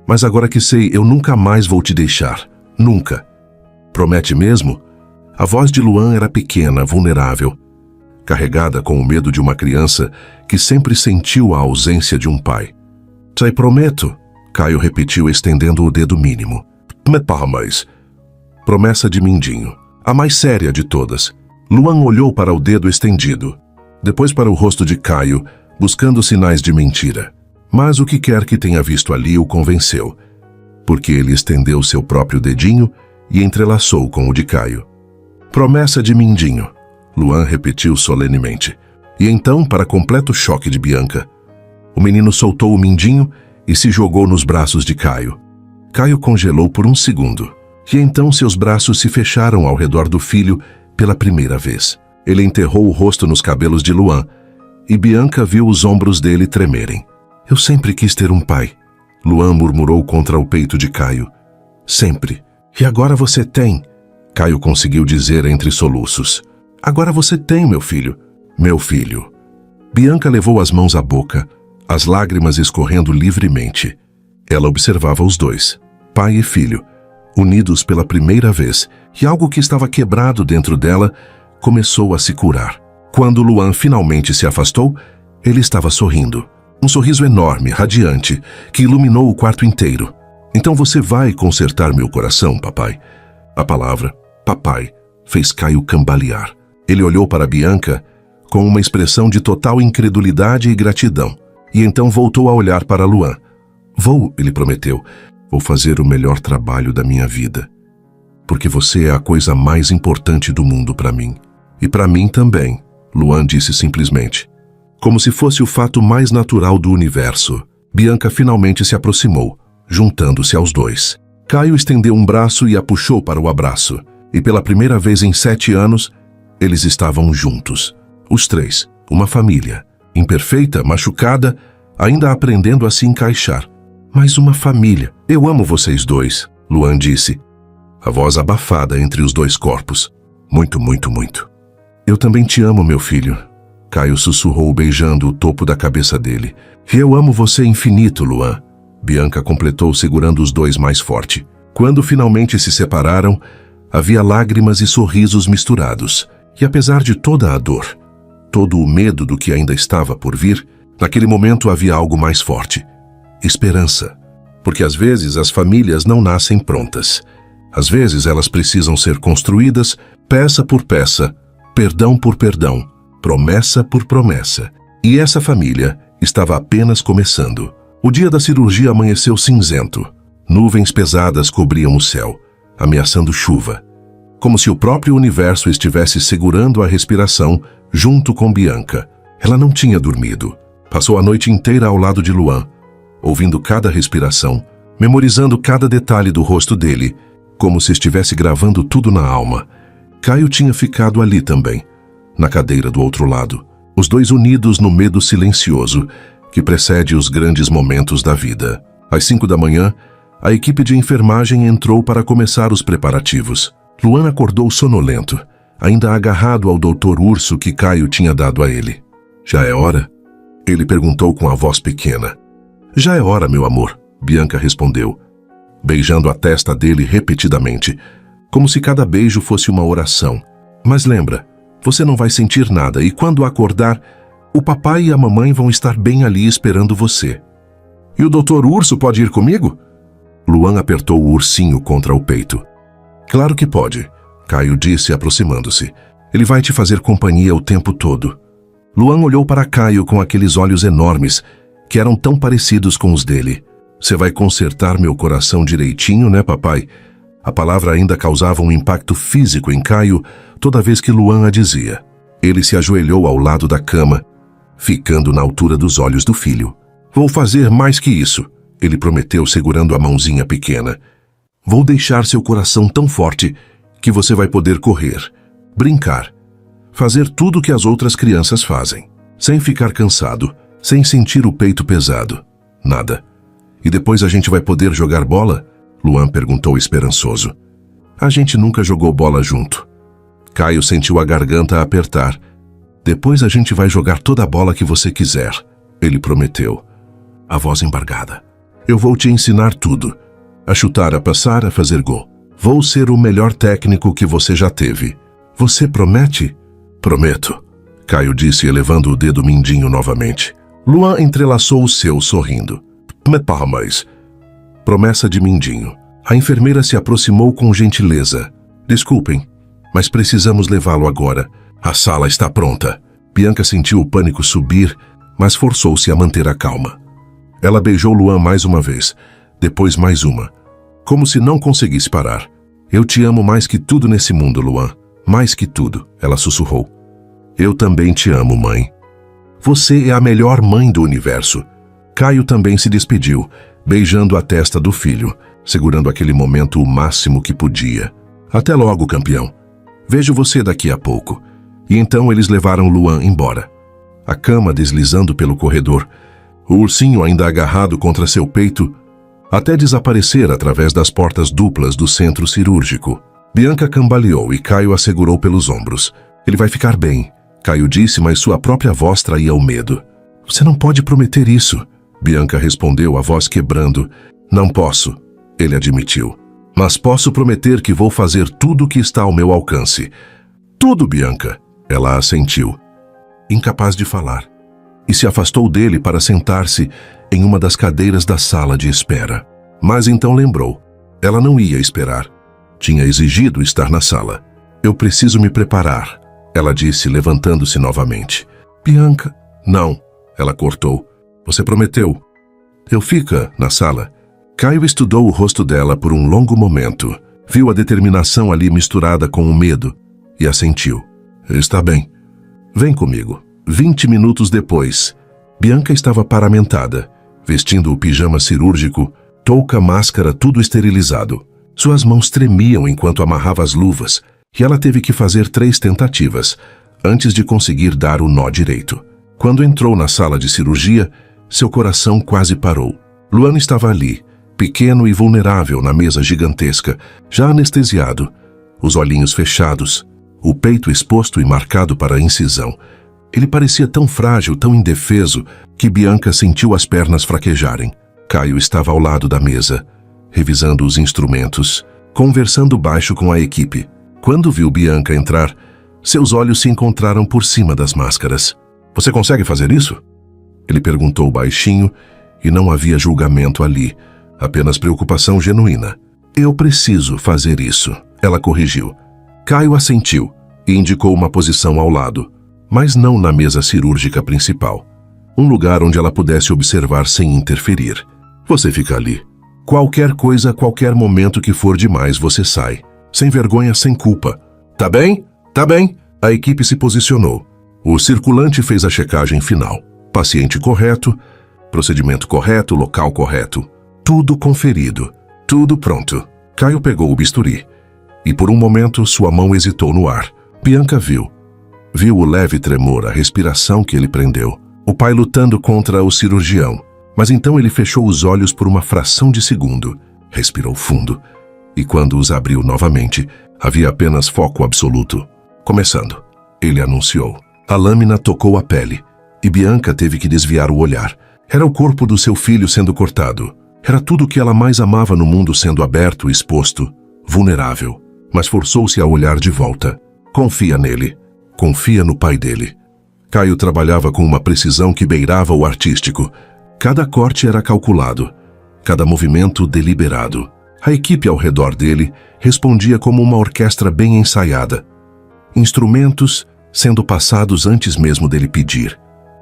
Mas agora que sei, eu nunca mais vou te deixar. Nunca. Promete mesmo? A voz de Luan era pequena, vulnerável, carregada com o medo de uma criança que sempre sentiu a ausência de um pai. Te prometo, Caio repetiu, estendendo o dedo mínimo. Mas promessa de mindinho, a mais séria de todas. Luan olhou para o dedo estendido, depois para o rosto de Caio, buscando sinais de mentira. Mas o que quer que tenha visto ali o convenceu, porque ele estendeu seu próprio dedinho e entrelaçou com o de Caio. Promessa de mindinho, Luan repetiu solenemente. E então, para completo choque de Bianca, o menino soltou o mindinho e se jogou nos braços de Caio. Caio congelou por um segundo, e então seus braços se fecharam ao redor do filho pela primeira vez. Ele enterrou o rosto nos cabelos de Luan, e Bianca viu os ombros dele tremerem. Eu sempre quis ter um pai, Luan murmurou contra o peito de Caio. Sempre. E agora você tem, Caio conseguiu dizer entre soluços. Agora você tem, meu filho. Meu filho. Bianca levou as mãos à boca, as lágrimas escorrendo livremente. Ela observava os dois, pai e filho, unidos pela primeira vez, e algo que estava quebrado dentro dela começou a se curar. Quando Luan finalmente se afastou, ele estava sorrindo. Um sorriso enorme, radiante, que iluminou o quarto inteiro. Então você vai consertar meu coração, papai? A palavra, papai, fez Caio cambalear. Ele olhou para Bianca com uma expressão de total incredulidade e gratidão, e então voltou a olhar para Luan. Vou, ele prometeu, vou fazer o melhor trabalho da minha vida. Porque você é a coisa mais importante do mundo para mim. E para mim também, Luan disse simplesmente. Como se fosse o fato mais natural do universo, Bianca finalmente se aproximou, juntando-se aos dois. Caio estendeu um braço e a puxou para o abraço, e pela primeira vez em 7 anos, eles estavam juntos. Os três, uma família, imperfeita, machucada, ainda aprendendo a se encaixar. Mas uma família. Eu amo vocês dois, Luan disse, a voz abafada entre os dois corpos. Muito, muito, muito. Eu também te amo, meu filho. Caio sussurrou beijando o topo da cabeça dele. E eu amo você infinito, Luan. Bianca completou segurando os dois mais forte. Quando finalmente se separaram, havia lágrimas e sorrisos misturados. E apesar de toda a dor, todo o medo do que ainda estava por vir, naquele momento havia algo mais forte. Esperança. Porque às vezes as famílias não nascem prontas. Às vezes elas precisam ser construídas peça por peça, perdão por perdão, promessa por promessa. E essa família estava apenas começando. O dia da cirurgia amanheceu cinzento. Nuvens pesadas cobriam o céu, ameaçando chuva. Como se o próprio universo estivesse segurando a respiração junto com Bianca. Ela não tinha dormido. Passou a noite inteira ao lado de Luan, ouvindo cada respiração, memorizando cada detalhe do rosto dele, como se estivesse gravando tudo na alma. Caio tinha ficado ali também, na cadeira do outro lado, os dois unidos no medo silencioso que precede os grandes momentos da vida. Às 5 da manhã, a equipe de enfermagem entrou para começar os preparativos. Luan acordou sonolento, ainda agarrado ao Dr. Urso que Caio tinha dado a ele. Já é hora? Ele perguntou com a voz pequena. Já é hora, meu amor, Bianca respondeu, beijando a testa dele repetidamente, como se cada beijo fosse uma oração. Mas lembra, você não vai sentir nada e quando acordar, o papai e a mamãe vão estar bem ali esperando você. E o Dr. Urso pode ir comigo? Luan apertou o ursinho contra o peito. Claro que pode, Caio disse aproximando-se. Ele vai te fazer companhia o tempo todo. Luan olhou para Caio com aqueles olhos enormes, que eram tão parecidos com os dele. Você vai consertar meu coração direitinho, né, papai? A palavra ainda causava um impacto físico em Caio toda vez que Luan a dizia. Ele se ajoelhou ao lado da cama, ficando na altura dos olhos do filho. Vou fazer mais que isso, ele prometeu segurando a mãozinha pequena. Vou deixar seu coração tão forte que você vai poder correr, brincar, fazer tudo o que as outras crianças fazem, sem ficar cansado, sem sentir o peito pesado. Nada. E depois a gente vai poder jogar bola? Luan perguntou esperançoso. A gente nunca jogou bola junto. Caio sentiu a garganta apertar. Depois a gente vai jogar toda a bola que você quiser, ele prometeu. A voz embargada. Eu vou te ensinar tudo. A chutar, a passar, a fazer gol. Vou ser o melhor técnico que você já teve. Você promete? Prometo, Caio disse elevando o dedo mindinho novamente. Luan entrelaçou o seu sorrindo. Palmas. Promessa de mindinho. A enfermeira se aproximou com gentileza. Desculpem, mas precisamos levá-lo agora. A sala está pronta. Bianca sentiu o pânico subir, mas forçou-se a manter a calma. Ela beijou Luan mais uma vez, depois mais uma, como se não conseguisse parar. Eu te amo mais que tudo nesse mundo, Luan. Mais que tudo, ela sussurrou. Eu também te amo, mãe. Você é a melhor mãe do universo. Caio também se despediu, beijando a testa do filho, segurando aquele momento o máximo que podia. Até logo, campeão. Vejo você daqui a pouco. E então eles levaram Luan embora. A cama deslizando pelo corredor, o ursinho ainda agarrado contra seu peito, até desaparecer através das portas duplas do centro cirúrgico. Bianca cambaleou e Caio a segurou pelos ombros. Ele vai ficar bem, Caio disse, mas sua própria voz traía o medo. Você não pode prometer isso. Bianca respondeu, a voz quebrando. Não posso, ele admitiu. Mas posso prometer que vou fazer tudo o que está ao meu alcance. Tudo, Bianca. Ela assentiu, incapaz de falar, e se afastou dele para sentar-se em uma das cadeiras da sala de espera. Mas então lembrou. Ela não ia esperar. Tinha exigido estar na sala. Eu preciso me preparar, ela disse, levantando-se novamente. Bianca... Não, ela cortou. Você prometeu. Eu fica na sala. Caio estudou o rosto dela por um longo momento. Viu a determinação ali misturada com o medo e assentiu. Está bem. Vem comigo. 20 minutos depois, Bianca estava paramentada, vestindo o pijama cirúrgico, touca, máscara, tudo esterilizado. Suas mãos tremiam enquanto amarrava as luvas, e ela teve que fazer 3 tentativas antes de conseguir dar o nó direito. Quando entrou na sala de cirurgia, seu coração quase parou. Luan estava ali, pequeno e vulnerável na mesa gigantesca, já anestesiado, os olhinhos fechados, o peito exposto e marcado para a incisão. Ele parecia tão frágil, tão indefeso, que Bianca sentiu as pernas fraquejarem. Caio estava ao lado da mesa, revisando os instrumentos, conversando baixo com a equipe. Quando viu Bianca entrar, seus olhos se encontraram por cima das máscaras. Você consegue fazer isso? Ele perguntou baixinho, e não havia julgamento ali, apenas preocupação genuína. Eu preciso fazer isso, ela corrigiu. Caio assentiu e indicou uma posição ao lado, mas não na mesa cirúrgica principal. Um lugar onde ela pudesse observar sem interferir. Você fica ali. Qualquer coisa, qualquer momento que for demais, você sai. Sem vergonha, sem culpa. Tá bem? Tá bem. A equipe se posicionou. O circulante fez a checagem final. Paciente correto, procedimento correto, local correto. Tudo conferido. Tudo pronto. Caio pegou o bisturi. E por um momento, sua mão hesitou no ar. Bianca viu. Viu o leve tremor, a respiração que ele prendeu. O pai lutando contra o cirurgião. Mas então ele fechou os olhos por uma fração de segundo. Respirou fundo. E quando os abriu novamente, havia apenas foco absoluto. Começando, ele anunciou. A lâmina tocou a pele. E Bianca teve que desviar o olhar. Era o corpo do seu filho sendo cortado. Era tudo o que ela mais amava no mundo sendo aberto, exposto, vulnerável. Mas forçou-se a olhar de volta. Confia nele. Confia no pai dele. Caio trabalhava com uma precisão que beirava o artístico. Cada corte era calculado. Cada movimento deliberado. A equipe ao redor dele respondia como uma orquestra bem ensaiada. Instrumentos sendo passados antes mesmo dele pedir.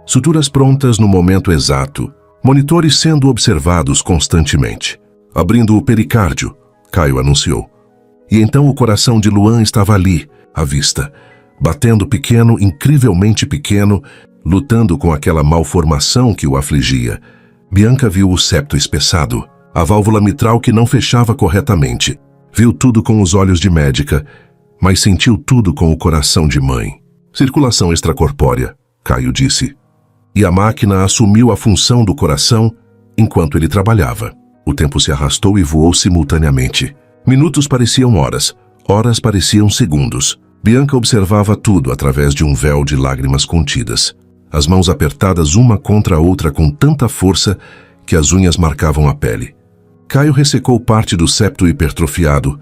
Suturas prontas no momento exato. Monitores sendo observados constantemente. Abrindo o pericárdio, Caio anunciou. E então o coração de Luan estava ali, à vista, batendo pequeno, incrivelmente pequeno, lutando com aquela malformação que o afligia. Bianca viu o septo espessado, a válvula mitral que não fechava corretamente. Viu tudo com os olhos de médica, mas sentiu tudo com o coração de mãe. Circulação extracorpórea, Caio disse. E a máquina assumiu a função do coração enquanto ele trabalhava. O tempo se arrastou e voou simultaneamente. Minutos pareciam horas, horas pareciam segundos. Bianca observava tudo através de um véu de lágrimas contidas. As mãos apertadas uma contra a outra com tanta força que as unhas marcavam a pele. Caio ressecou parte do septo hipertrofiado,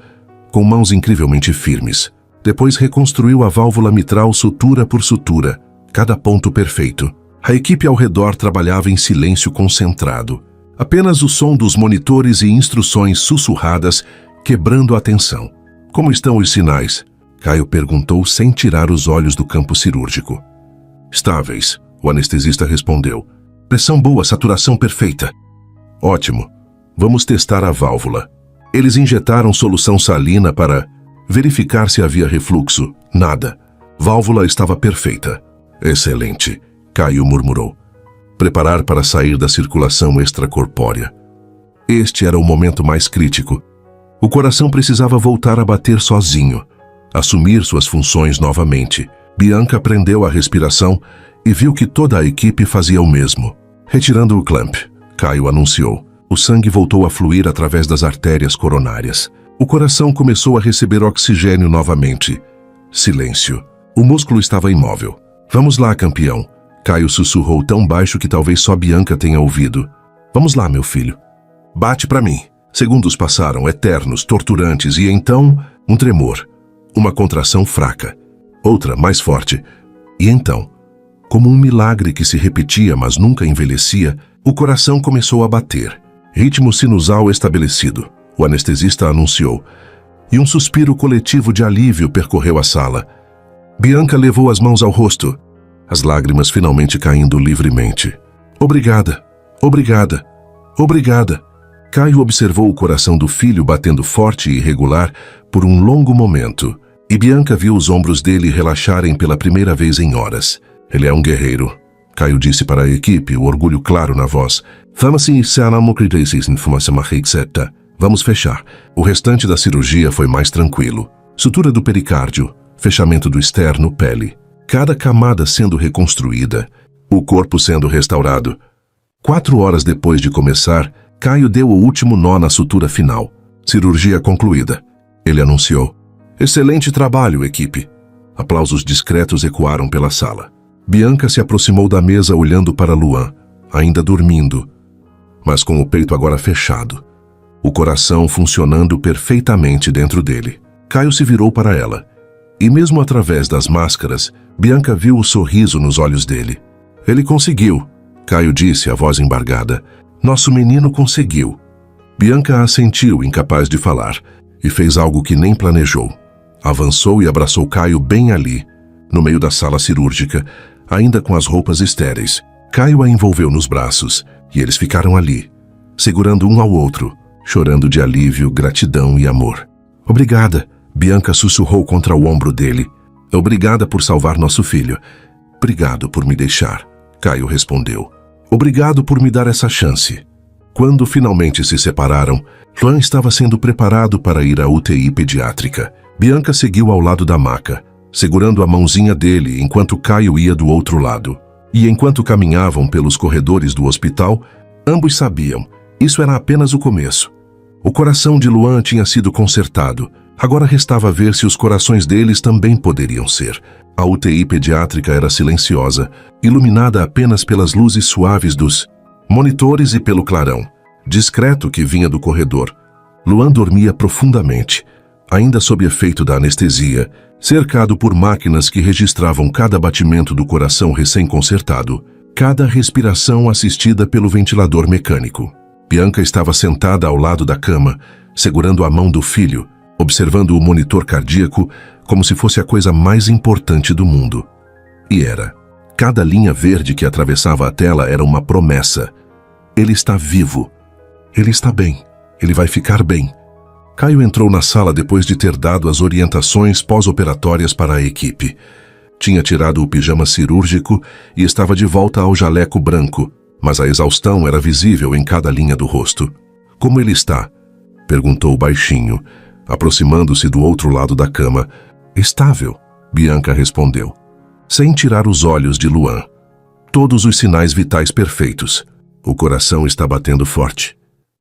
com mãos incrivelmente firmes. Depois reconstruiu a válvula mitral sutura por sutura, cada ponto perfeito. A equipe ao redor trabalhava em silêncio concentrado. Apenas o som dos monitores e instruções sussurradas quebrando a tensão. Como estão os sinais? Caio perguntou sem tirar os olhos do campo cirúrgico. Estáveis, o anestesista respondeu. Pressão boa, saturação perfeita. Ótimo. Vamos testar a válvula. Eles injetaram solução salina para verificar se havia refluxo. Nada. Válvula estava perfeita. Excelente, Caio murmurou. Preparar para sair da circulação extracorpórea. Este era o momento mais crítico. O coração precisava voltar a bater sozinho, assumir suas funções novamente. Bianca prendeu a respiração e viu que toda a equipe fazia o mesmo. Retirando o clamp, Caio anunciou. O sangue voltou a fluir através das artérias coronárias. O coração começou a receber oxigênio novamente. Silêncio. O músculo estava imóvel. Vamos lá, campeão. Caio sussurrou tão baixo que talvez só Bianca tenha ouvido. Vamos lá, meu filho. Bate pra mim. Segundos passaram, eternos, torturantes, e então, um tremor. Uma contração fraca. Outra, mais forte. E então, como um milagre que se repetia, mas nunca envelhecia, o coração começou a bater. Ritmo sinusal estabelecido. O anestesista anunciou. E um suspiro coletivo de alívio percorreu a sala. Bianca levou as mãos ao rosto, as lágrimas finalmente caindo livremente. Obrigada, obrigada, obrigada. Caio observou o coração do filho batendo forte e irregular por um longo momento, e Bianca viu os ombros dele relaxarem pela primeira vez em horas. Ele é um guerreiro, Caio disse para a equipe, o orgulho claro na voz. Vamos fechar. O restante da cirurgia foi mais tranquilo. Sutura do pericárdio, fechamento do externo, pele. Cada camada sendo reconstruída, o corpo sendo restaurado. 4 horas depois de começar, Caio deu o último nó na sutura final. Cirurgia concluída. Ele anunciou. Excelente trabalho, equipe. Aplausos discretos ecoaram pela sala. Bianca se aproximou da mesa olhando para Luan, ainda dormindo, mas com o peito agora fechado. O coração funcionando perfeitamente dentro dele. Caio se virou para ela. E mesmo através das máscaras, Bianca viu o sorriso nos olhos dele. Ele conseguiu, Caio disse, a voz embargada. Nosso menino conseguiu. Bianca assentiu, incapaz de falar, e fez algo que nem planejou. Avançou e abraçou Caio bem ali, no meio da sala cirúrgica, ainda com as roupas estéreis. Caio a envolveu nos braços, e eles ficaram ali, segurando um ao outro, chorando de alívio, gratidão e amor. Obrigada, Bianca sussurrou contra o ombro dele. Obrigada por salvar nosso filho. Obrigado por me deixar, Caio respondeu. Obrigado por me dar essa chance. Quando finalmente se separaram, Luan estava sendo preparado para ir à UTI pediátrica. Bianca seguiu ao lado da maca, segurando a mãozinha dele enquanto Caio ia do outro lado. E enquanto caminhavam pelos corredores do hospital, ambos sabiam, isso era apenas o começo. O coração de Luan tinha sido consertado. Agora restava ver se os corações deles também poderiam ser. A UTI pediátrica era silenciosa, iluminada apenas pelas luzes suaves dos monitores e pelo clarão discreto que vinha do corredor. Luan dormia profundamente, ainda sob efeito da anestesia, cercado por máquinas que registravam cada batimento do coração recém-consertado, cada respiração assistida pelo ventilador mecânico. Bianca estava sentada ao lado da cama, segurando a mão do filho, observando o monitor cardíaco como se fosse a coisa mais importante do mundo. E era. Cada linha verde que atravessava a tela era uma promessa. Ele está vivo. Ele está bem. Ele vai ficar bem. Caio entrou na sala depois de ter dado as orientações pós-operatórias para a equipe. Tinha tirado o pijama cirúrgico e estava de volta ao jaleco branco, mas a exaustão era visível em cada linha do rosto. Como ele está? Perguntou baixinho, aproximando-se do outro lado da cama. Estável, Bianca respondeu, sem tirar os olhos de Luan. Todos os sinais vitais perfeitos. O coração está batendo forte.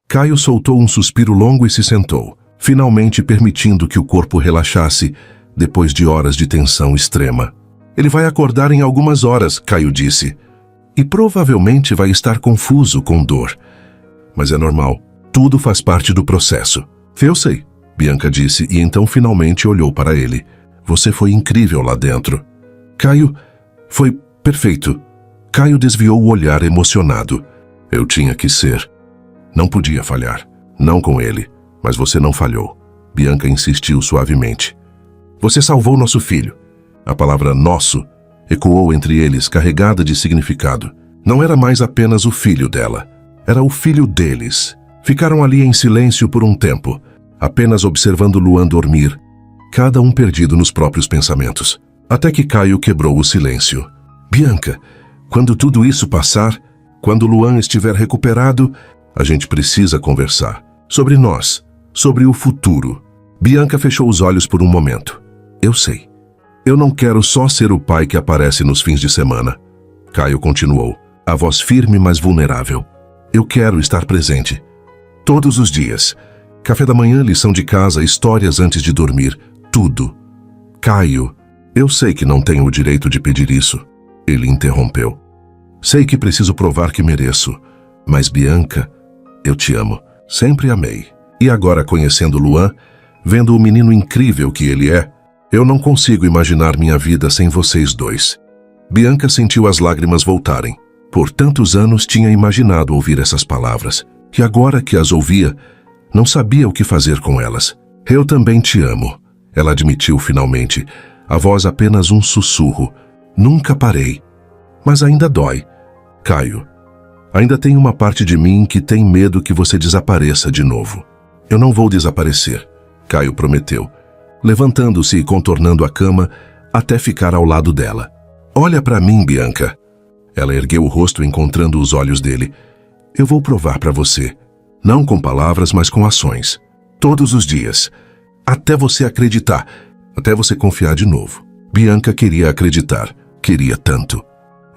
Caio soltou um suspiro longo e se sentou, finalmente permitindo que o corpo relaxasse depois de horas de tensão extrema. Ele vai acordar em algumas horas, Caio disse, e provavelmente vai estar confuso com dor. Mas é normal, tudo faz parte do processo. Eu sei, Bianca disse e então finalmente olhou para ele. Você foi incrível lá dentro. Caio, foi perfeito. Caio desviou o olhar emocionado. Eu tinha que ser. Não podia falhar. Não com ele. Mas você não falhou. Bianca insistiu suavemente. Você salvou nosso filho. A palavra nosso ecoou entre eles, carregada de significado. Não era mais apenas o filho dela. Era o filho deles. Ficaram ali em silêncio por um tempo, apenas observando Luan dormir, cada um perdido nos próprios pensamentos. Até que Caio quebrou o silêncio. Bianca, quando tudo isso passar, quando Luan estiver recuperado, a gente precisa conversar. Sobre nós, sobre o futuro. Bianca fechou os olhos por um momento. Eu sei. Eu não quero só ser o pai que aparece nos fins de semana. Caio continuou, a voz firme mas vulnerável. Eu quero estar presente. Todos os dias. Café da manhã, lição de casa, histórias antes de dormir. Tudo. Caio, eu sei que não tenho o direito de pedir isso. Ele interrompeu. Sei que preciso provar que mereço, mas Bianca, eu te amo. Sempre amei. E agora, conhecendo Luan, vendo o menino incrível que ele é, eu não consigo imaginar minha vida sem vocês dois. Bianca sentiu as lágrimas voltarem. Por tantos anos tinha imaginado ouvir essas palavras, e agora que as ouvia, não sabia o que fazer com elas. Eu também te amo, ela admitiu finalmente, a voz apenas um sussurro. Nunca parei. Mas ainda dói. Caio, ainda tem uma parte de mim que tem medo que você desapareça de novo. Eu não vou desaparecer, Caio prometeu, levantando-se e contornando a cama até ficar ao lado dela. Olha para mim, Bianca. Ela ergueu o rosto encontrando os olhos dele. Eu vou provar para você, não com palavras, mas com ações. Todos os dias. Até você acreditar, até você confiar de novo. Bianca queria acreditar, queria tanto.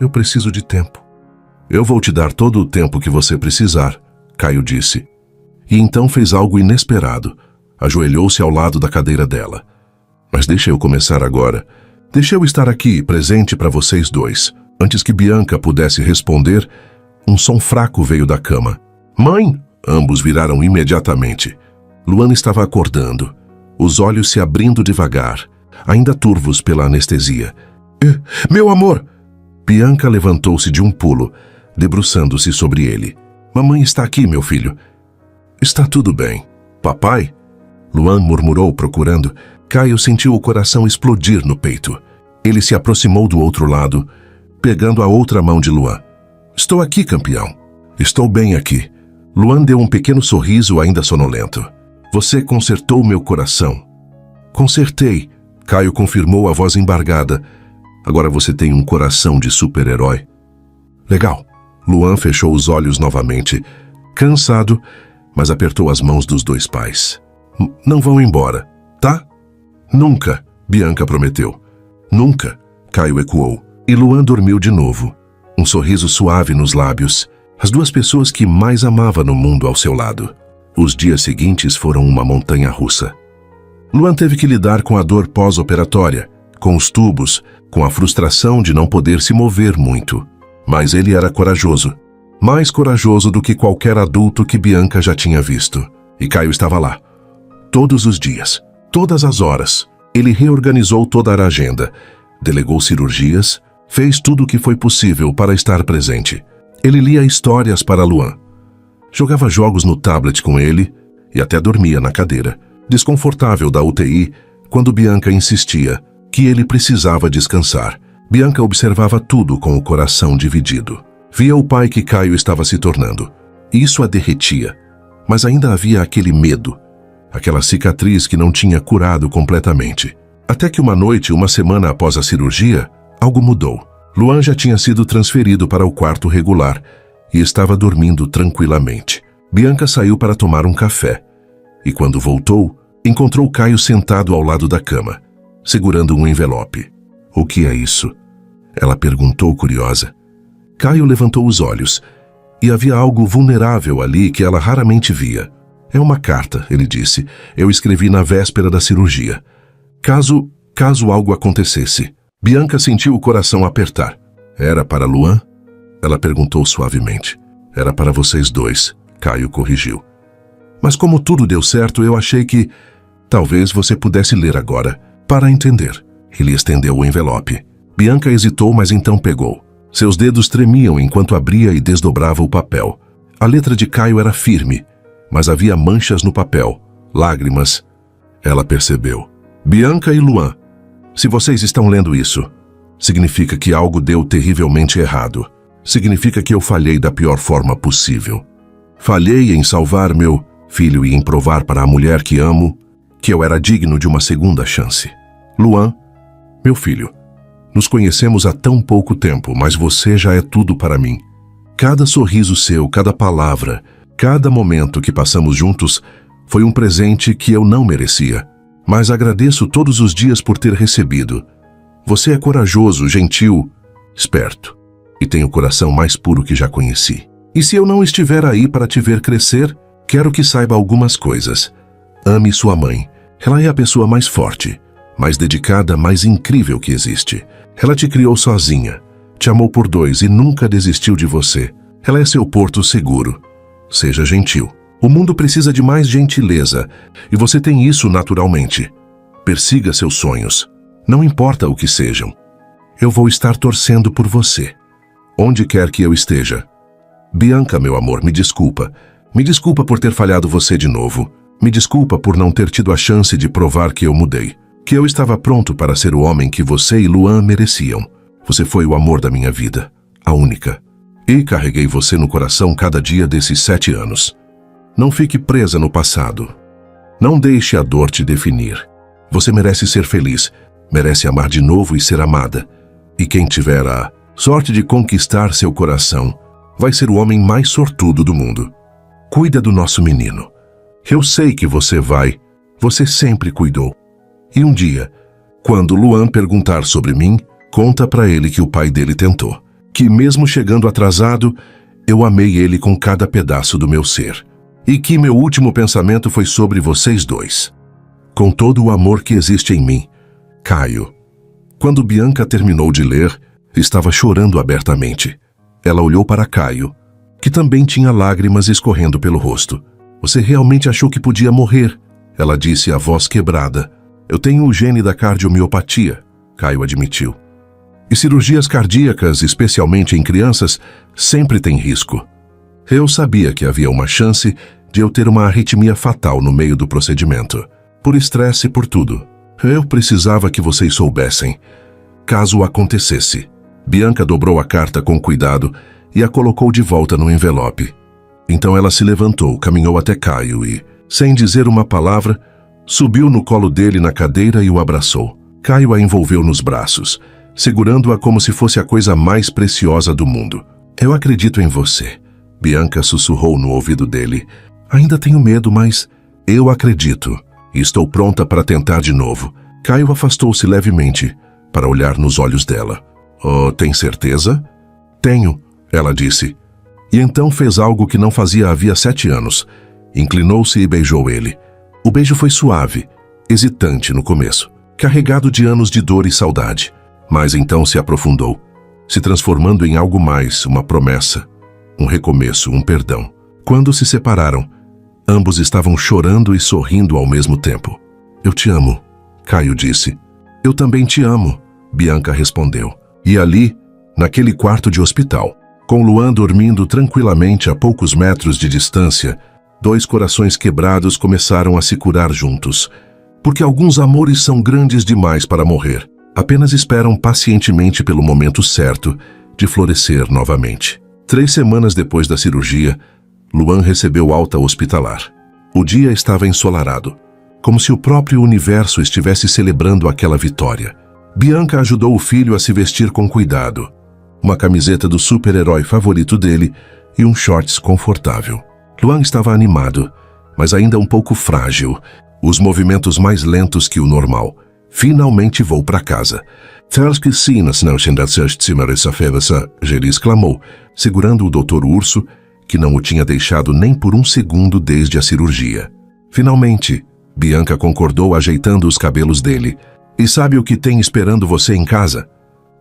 Eu preciso de tempo. Eu vou te dar todo o tempo que você precisar, Caio disse. E então fez algo inesperado. Ajoelhou-se ao lado da cadeira dela. Mas deixa eu começar agora. Deixa eu estar aqui, presente para vocês dois. Antes que Bianca pudesse responder, um som fraco veio da cama. Mãe! Ambos viraram imediatamente. Luan estava acordando, os olhos se abrindo devagar, ainda turvos pela anestesia. Meu amor! Bianca levantou-se de um pulo, debruçando-se sobre ele. Mamãe está aqui, meu filho. Está tudo bem. Papai? Luan murmurou, procurando. Caio sentiu o coração explodir no peito. Ele se aproximou do outro lado, pegando a outra mão de Luan. Estou aqui, campeão. Estou bem aqui. Luan deu um pequeno sorriso ainda sonolento. Você consertou meu coração. Consertei, Caio confirmou a voz embargada. Agora você tem um coração de super-herói. Legal. Luan fechou os olhos novamente, cansado, mas apertou as mãos dos dois pais. Não vão embora, tá? Nunca, Bianca prometeu. Nunca, Caio ecoou. E Luan dormiu de novo, um sorriso suave nos lábios, as duas pessoas que mais amava no mundo ao seu lado. Os dias seguintes foram uma montanha-russa. Luan teve que lidar com a dor pós-operatória, com os tubos, com a frustração de não poder se mover muito. Mas ele era corajoso, mais corajoso do que qualquer adulto que Bianca já tinha visto. E Caio estava lá, todos os dias, todas as horas. Ele reorganizou toda a agenda, delegou cirurgias, fez tudo o que foi possível para estar presente. Ele lia histórias para Luan, jogava jogos no tablet com ele e até dormia na cadeira, desconfortável da UTI, quando Bianca insistia que ele precisava descansar. Bianca observava tudo com o coração dividido. Via o pai que Caio estava se tornando. Isso a derretia, mas ainda havia aquele medo, aquela cicatriz que não tinha curado completamente. Até que uma noite, uma semana após a cirurgia, algo mudou. Luan já tinha sido transferido para o quarto regular e estava dormindo tranquilamente. Bianca saiu para tomar um café e, quando voltou, encontrou Caio sentado ao lado da cama, segurando um envelope. O que é isso? Ela perguntou, curiosa. Caio levantou os olhos e havia algo vulnerável ali que ela raramente via. É uma carta, ele disse. Eu escrevi na véspera da cirurgia. Caso algo acontecesse. Bianca sentiu o coração apertar. Era para Luan? Ela perguntou suavemente. Era para vocês dois, Caio corrigiu. Mas como tudo deu certo, eu achei que talvez você pudesse ler agora, para entender. Ele estendeu o envelope. Bianca hesitou, mas então pegou. Seus dedos tremiam enquanto abria e desdobrava o papel. A letra de Caio era firme, mas havia manchas no papel, lágrimas. Ela percebeu. Bianca e Luan, se vocês estão lendo isso, significa que algo deu terrivelmente errado. Significa que eu falhei da pior forma possível. Falhei em salvar meu filho e em provar para a mulher que amo que eu era digno de uma segunda chance. Luan, meu filho, nos conhecemos há tão pouco tempo, mas você já é tudo para mim. Cada sorriso seu, cada palavra, cada momento que passamos juntos foi um presente que eu não merecia. Mas agradeço todos os dias por ter recebido. Você é corajoso, gentil, esperto e tem o coração mais puro que já conheci. E se eu não estiver aí para te ver crescer, quero que saiba algumas coisas. Ame sua mãe. Ela é a pessoa mais forte, mais dedicada, mais incrível que existe. Ela te criou sozinha, Te amou por 2 e nunca desistiu de você. Ela é seu porto seguro. Seja gentil. O mundo precisa de mais gentileza, e você tem isso naturalmente. Persiga seus sonhos. Não importa o que sejam. Eu vou estar torcendo por você, onde quer que eu esteja. Bianca, meu amor, me desculpa. Me desculpa por ter falhado você de novo. Me desculpa por não ter tido a chance de provar que eu mudei. Que eu estava pronto para ser o homem que você e Luan mereciam. Você foi o amor da minha vida, a única. E carreguei você no coração cada dia desses 7 anos. Não fique presa no passado. Não deixe a dor te definir. Você merece ser feliz, merece amar de novo e ser amada. E quem tiver a sorte de conquistar seu coração, vai ser o homem mais sortudo do mundo. Cuida do nosso menino. Eu sei que você sempre cuidou. E um dia, quando Luan perguntar sobre mim, conta pra ele que o pai dele tentou. Que mesmo chegando atrasado, eu amei ele com cada pedaço do meu ser. E que meu último pensamento foi sobre vocês 2. Com todo o amor que existe em mim, Caio. Quando Bianca terminou de ler, estava chorando abertamente. Ela olhou para Caio, que também tinha lágrimas escorrendo pelo rosto. Você realmente achou que podia morrer? Ela disse, a voz quebrada. Eu tenho o gene da cardiomiopatia, Caio admitiu. E cirurgias cardíacas, especialmente em crianças, sempre têm risco. Eu sabia que havia uma chance de eu ter uma arritmia fatal no meio do procedimento. Por estresse e por tudo. Eu precisava que vocês soubessem. Caso acontecesse. Bianca dobrou a carta com cuidado e a colocou de volta no envelope. Então ela se levantou, caminhou até Caio e, sem dizer uma palavra, subiu no colo dele na cadeira e o abraçou. Caio a envolveu nos braços, segurando-a como se fosse a coisa mais preciosa do mundo. Eu acredito em você, Bianca sussurrou no ouvido dele. Ainda tenho medo, mas eu acredito e estou pronta para tentar de novo. Caio afastou-se levemente para olhar nos olhos dela. Oh, tem certeza? Tenho, ela disse. E então fez algo que não fazia havia 7 anos. Inclinou-se e beijou ele. O beijo foi suave, hesitante no começo, carregado de anos de dor e saudade. Mas então se aprofundou, se transformando em algo mais, uma promessa, um recomeço, um perdão. Quando se separaram, ambos estavam chorando e sorrindo ao mesmo tempo. Eu te amo, Caio disse. Eu também te amo, Bianca respondeu. E ali, naquele quarto de hospital, com Luan dormindo tranquilamente a poucos metros de distância, 2 corações quebrados começaram a se curar juntos. Porque alguns amores são grandes demais para morrer. Apenas esperam pacientemente pelo momento certo de florescer novamente. 3 semanas depois da cirurgia, Luan recebeu alta hospitalar. O dia estava ensolarado, como se o próprio universo estivesse celebrando aquela vitória. Bianca ajudou o filho a se vestir com cuidado. Uma camiseta do super-herói favorito dele e um shorts confortável. Luan estava animado, mas ainda um pouco frágil, os movimentos mais lentos que o normal. Finalmente vou para casa. Ele exclamou, segurando o Dr. Urso, que não o tinha deixado nem por um segundo desde a cirurgia. Finalmente, Bianca concordou ajeitando os cabelos dele. E sabe o que tem esperando você em casa?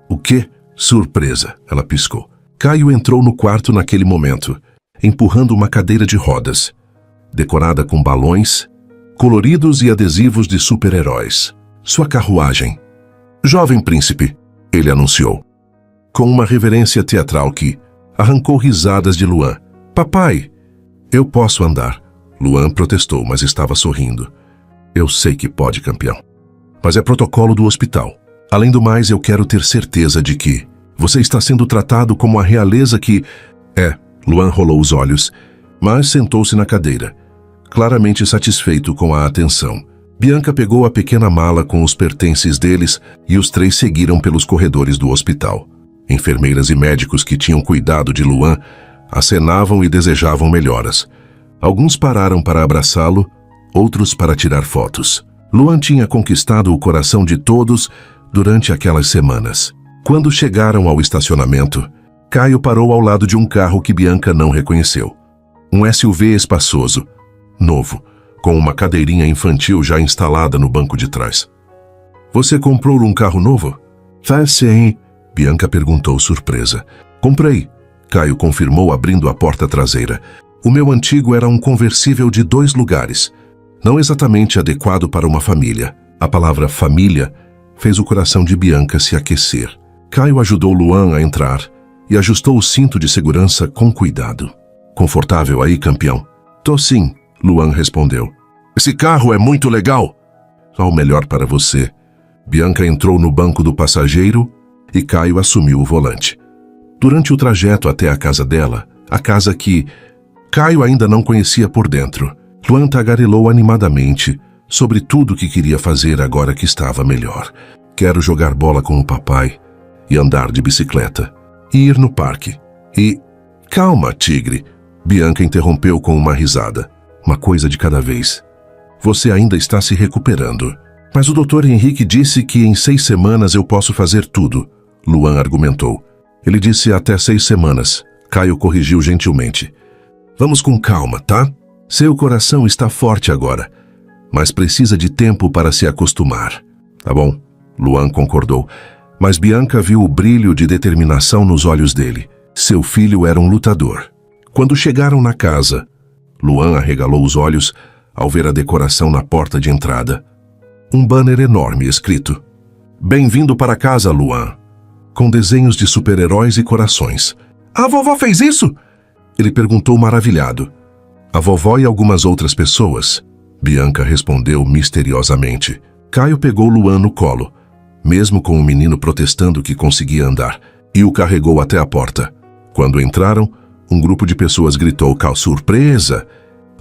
O quê? Surpresa, ela piscou. Caio entrou no quarto naquele momento, empurrando uma cadeira de rodas, decorada com balões, coloridos e adesivos de super-heróis. Sua carruagem. Jovem príncipe, ele anunciou, com uma reverência teatral que arrancou risadas de Luan. Papai, eu posso andar. Luan protestou, mas estava sorrindo. Eu sei que pode, campeão. Mas é protocolo do hospital. Além do mais, eu quero ter certeza de que você está sendo tratado como a realeza que... Luan rolou os olhos, mas sentou-se na cadeira, claramente satisfeito com a atenção. Bianca pegou a pequena mala com os pertences deles e os 3 seguiram pelos corredores do hospital. Enfermeiras e médicos que tinham cuidado de Luan acenavam e desejavam melhoras. Alguns pararam para abraçá-lo, outros para tirar fotos. Luan tinha conquistado o coração de todos durante aquelas semanas. Quando chegaram ao estacionamento, Caio parou ao lado de um carro que Bianca não reconheceu. Um SUV espaçoso, novo, com uma cadeirinha infantil já instalada no banco de trás. Você comprou um carro novo? Sim, Bianca perguntou surpresa. Comprei, Caio confirmou abrindo a porta traseira. O meu antigo era um conversível de 2 lugares. Não exatamente adequado para uma família. A palavra família fez o coração de Bianca se aquecer. Caio ajudou Luan a entrar e ajustou o cinto de segurança com cuidado. Confortável aí, campeão? Tô sim, Luan respondeu. Esse carro é muito legal. Só o melhor para você. Bianca entrou no banco do passageiro e Caio assumiu o volante. Durante o trajeto até a casa dela, a casa que Caio ainda não conhecia por dentro, Luan tagarelou animadamente sobre tudo o que queria fazer agora que estava melhor. Quero jogar bola com o papai e andar de bicicleta e ir no parque. E... Calma, tigre, Bianca interrompeu com uma risada. Uma coisa de cada vez. Você ainda está se recuperando. Mas o Dr. Henrique disse que em 6 semanas eu posso fazer tudo, Luan argumentou. Ele disse até 6 semanas. Caio corrigiu gentilmente. Vamos com calma, tá? Seu coração está forte agora, mas precisa de tempo para se acostumar. Tá bom, Luan concordou. Mas Bianca viu o brilho de determinação nos olhos dele. Seu filho era um lutador. Quando chegaram na casa, Luan arregalou os olhos ao ver a decoração na porta de entrada. Um banner enorme escrito: Bem-vindo para casa, Luan, com desenhos de super-heróis e corações. A vovó fez isso? Ele perguntou maravilhado. A vovó e algumas outras pessoas, Bianca respondeu misteriosamente. Caio pegou Luan no colo, mesmo com o menino protestando que conseguia andar, e o carregou até a porta. Quando entraram, um grupo de pessoas gritou surpresa!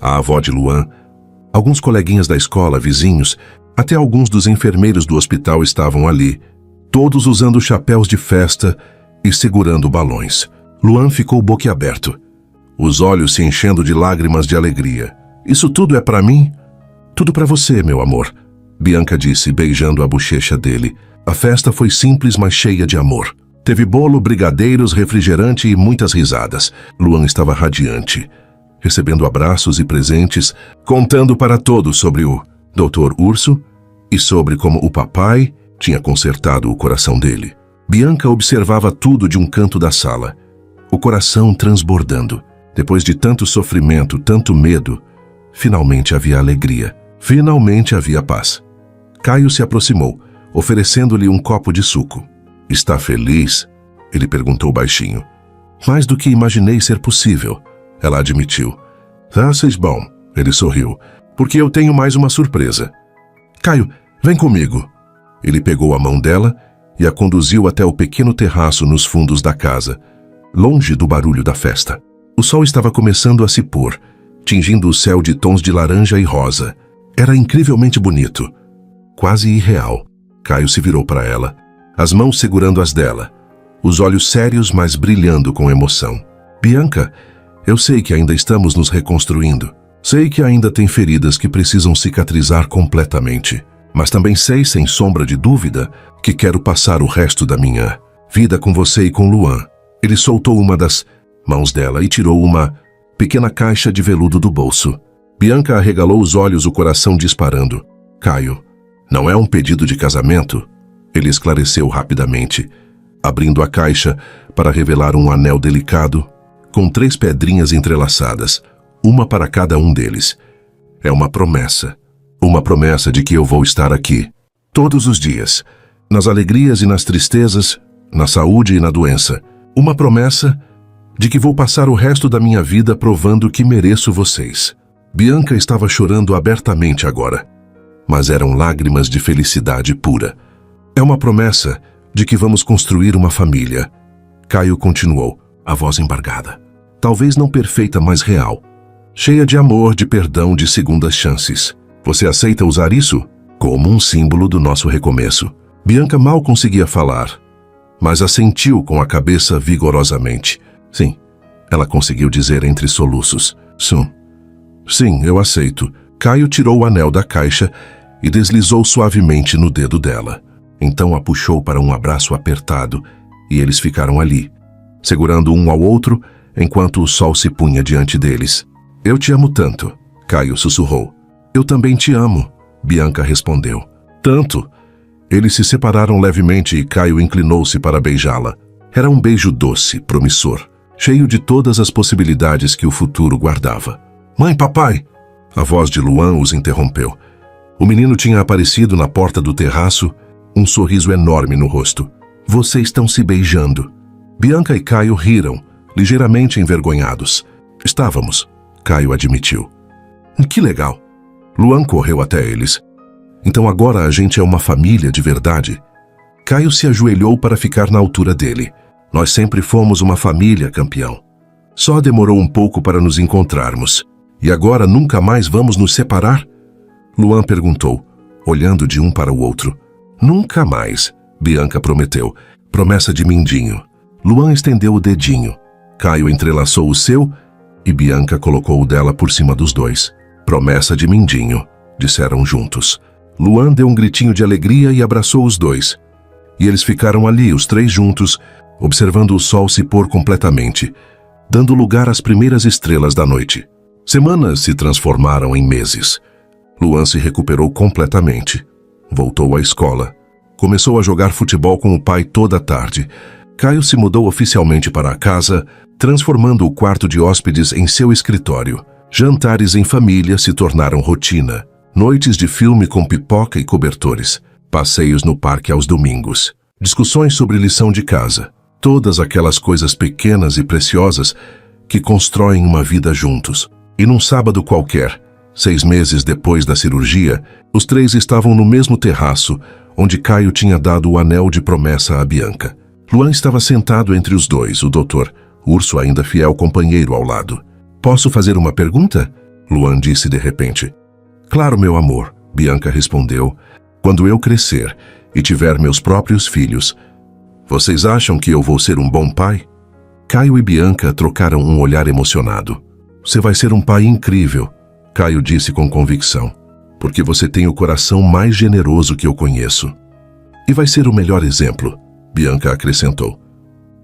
A avó de Luan, alguns coleguinhas da escola, vizinhos, até alguns dos enfermeiros do hospital estavam ali, todos usando chapéus de festa e segurando balões. Luan ficou boquiaberto, os olhos se enchendo de lágrimas de alegria. Isso tudo é para mim? Tudo para você, meu amor, Bianca disse, beijando a bochecha dele. A festa foi simples, mas cheia de amor. Teve bolo, brigadeiros, refrigerante e muitas risadas. Luan estava radiante, recebendo abraços e presentes, contando para todos sobre o Dr. Urso e sobre como o papai tinha consertado o coração dele. Bianca observava tudo de um canto da sala, o coração transbordando. Depois de tanto sofrimento, tanto medo, finalmente havia alegria. Finalmente havia paz. Caio se aproximou, oferecendo-lhe um copo de suco. Está feliz? Ele perguntou baixinho. Mais do que imaginei ser possível, ela admitiu. Vocês bom, ele sorriu, porque eu tenho mais uma surpresa. Caio, vem comigo. Ele pegou a mão dela e a conduziu até o pequeno terraço nos fundos da casa, longe do barulho da festa. O sol estava começando a se pôr, tingindo o céu de tons de laranja e rosa. Era incrivelmente bonito, quase irreal. Caio se virou para ela, as mãos segurando as dela, os olhos sérios, mas brilhando com emoção. Bianca, eu sei que ainda estamos nos reconstruindo. Sei que ainda tem feridas que precisam cicatrizar completamente. Mas também sei, sem sombra de dúvida, que quero passar o resto da minha vida com você e com Luan. Ele soltou uma das mãos dela e tirou uma pequena caixa de veludo do bolso. Bianca arregalou os olhos, o coração disparando. Caio, não é um pedido de casamento? Ele esclareceu rapidamente, abrindo a caixa para revelar um anel delicado, com 3 pedrinhas entrelaçadas, uma para cada um deles. É uma promessa de que eu vou estar aqui, todos os dias, nas alegrias e nas tristezas, na saúde e na doença. Uma promessa de que vou passar o resto da minha vida provando que mereço vocês. Bianca estava chorando abertamente agora, mas eram lágrimas de felicidade pura. É uma promessa de que vamos construir uma família. Caio continuou, a voz embargada. Talvez não perfeita, mas real. Cheia de amor, de perdão, de segundas chances. Você aceita usar isso como um símbolo do nosso recomeço? Bianca mal conseguia falar, mas assentiu com a cabeça vigorosamente. Sim, ela conseguiu dizer entre soluços. Sim, eu aceito. Caio tirou o anel da caixa e deslizou suavemente no dedo dela. Então a puxou para um abraço apertado e eles ficaram ali, segurando um ao outro enquanto o sol se punha diante deles. Eu te amo tanto, Caio sussurrou. Eu também te amo, Bianca respondeu. Tanto? Eles se separaram levemente e Caio inclinou-se para beijá-la. Era um beijo doce, promissor, cheio de todas as possibilidades que o futuro guardava. Mãe, papai! A voz de Luan os interrompeu. O menino tinha aparecido na porta do terraço, um sorriso enorme no rosto. Vocês estão se beijando. Bianca e Caio riram, ligeiramente envergonhados. Estávamos, Caio admitiu. Que legal. Luan correu até eles. Então agora a gente é uma família de verdade. Caio se ajoelhou para ficar na altura dele. Nós sempre fomos uma família, campeão. Só demorou um pouco para nos encontrarmos. E agora nunca mais vamos nos separar? Luan perguntou, olhando de um para o outro. Nunca mais, Bianca prometeu. Promessa de mindinho. Luan estendeu o dedinho. Caio entrelaçou o seu e Bianca colocou o dela por cima dos dois. Promessa de mindinho, disseram juntos. Luan deu um gritinho de alegria e abraçou os dois. E eles ficaram ali, os três juntos, observando o sol se pôr completamente, dando lugar às primeiras estrelas da noite. Semanas se transformaram em meses. Luan se recuperou completamente. Voltou à escola. Começou a jogar futebol com o pai toda a tarde. Caio se mudou oficialmente para a casa, transformando o quarto de hóspedes em seu escritório. Jantares em família se tornaram rotina. Noites de filme com pipoca e cobertores. Passeios no parque aos domingos. Discussões sobre lição de casa. Todas aquelas coisas pequenas e preciosas que constroem uma vida juntos. E num sábado qualquer, 6 meses depois da cirurgia, os três estavam no mesmo terraço, onde Caio tinha dado o anel de promessa a Bianca. Luan estava sentado entre os dois, o doutor, Urso ainda fiel companheiro ao lado. Posso fazer uma pergunta? Luan disse de repente. Claro, meu amor, Bianca respondeu. Quando eu crescer e tiver meus próprios filhos, vocês acham que eu vou ser um bom pai? Caio e Bianca trocaram um olhar emocionado. Você vai ser um pai incrível, Caio disse com convicção, porque você tem o coração mais generoso que eu conheço. E vai ser o melhor exemplo, Bianca acrescentou,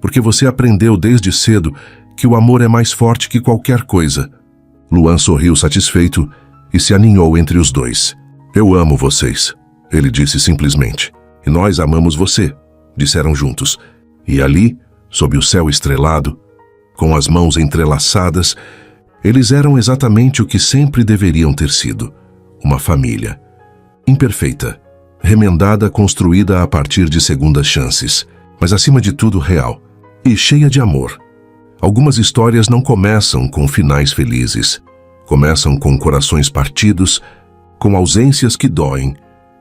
porque você aprendeu desde cedo que o amor é mais forte que qualquer coisa. Luan sorriu satisfeito e se aninhou entre os dois. Eu amo vocês, ele disse simplesmente. E nós amamos você, disseram juntos. E ali, sob o céu estrelado, com as mãos entrelaçadas, eles eram exatamente o que sempre deveriam ter sido. Uma família. Imperfeita, remendada, construída a partir de segundas chances, mas acima de tudo real e cheia de amor. Algumas histórias não começam com finais felizes. Começam com corações partidos, com ausências que doem,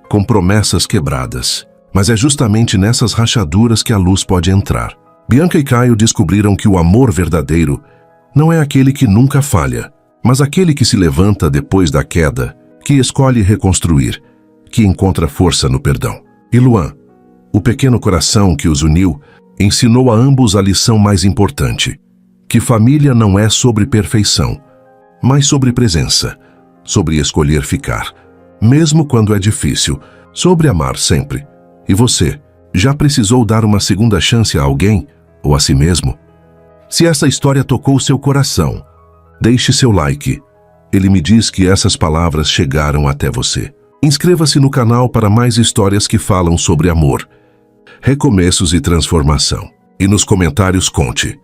com promessas quebradas. Mas é justamente nessas rachaduras que a luz pode entrar. Bianca e Caio descobriram que o amor verdadeiro não é aquele que nunca falha, mas aquele que se levanta depois da queda, que escolhe reconstruir, que encontra força no perdão. E Luan, o pequeno coração que os uniu, ensinou a ambos a lição mais importante, que família não é sobre perfeição, mas sobre presença, sobre escolher ficar, mesmo quando é difícil, sobre amar sempre. E você, já precisou dar uma segunda chance a alguém ou a si mesmo? Se essa história tocou seu coração, deixe seu like. Ele me diz que essas palavras chegaram até você. Inscreva-se no canal para mais histórias que falam sobre amor, recomeços e transformação. E nos comentários conte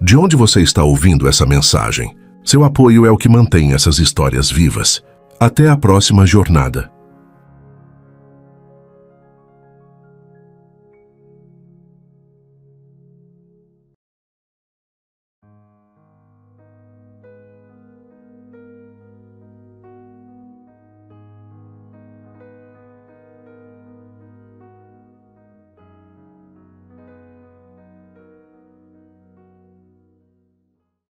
de onde você está ouvindo essa mensagem. Seu apoio é o que mantém essas histórias vivas. Até a próxima jornada.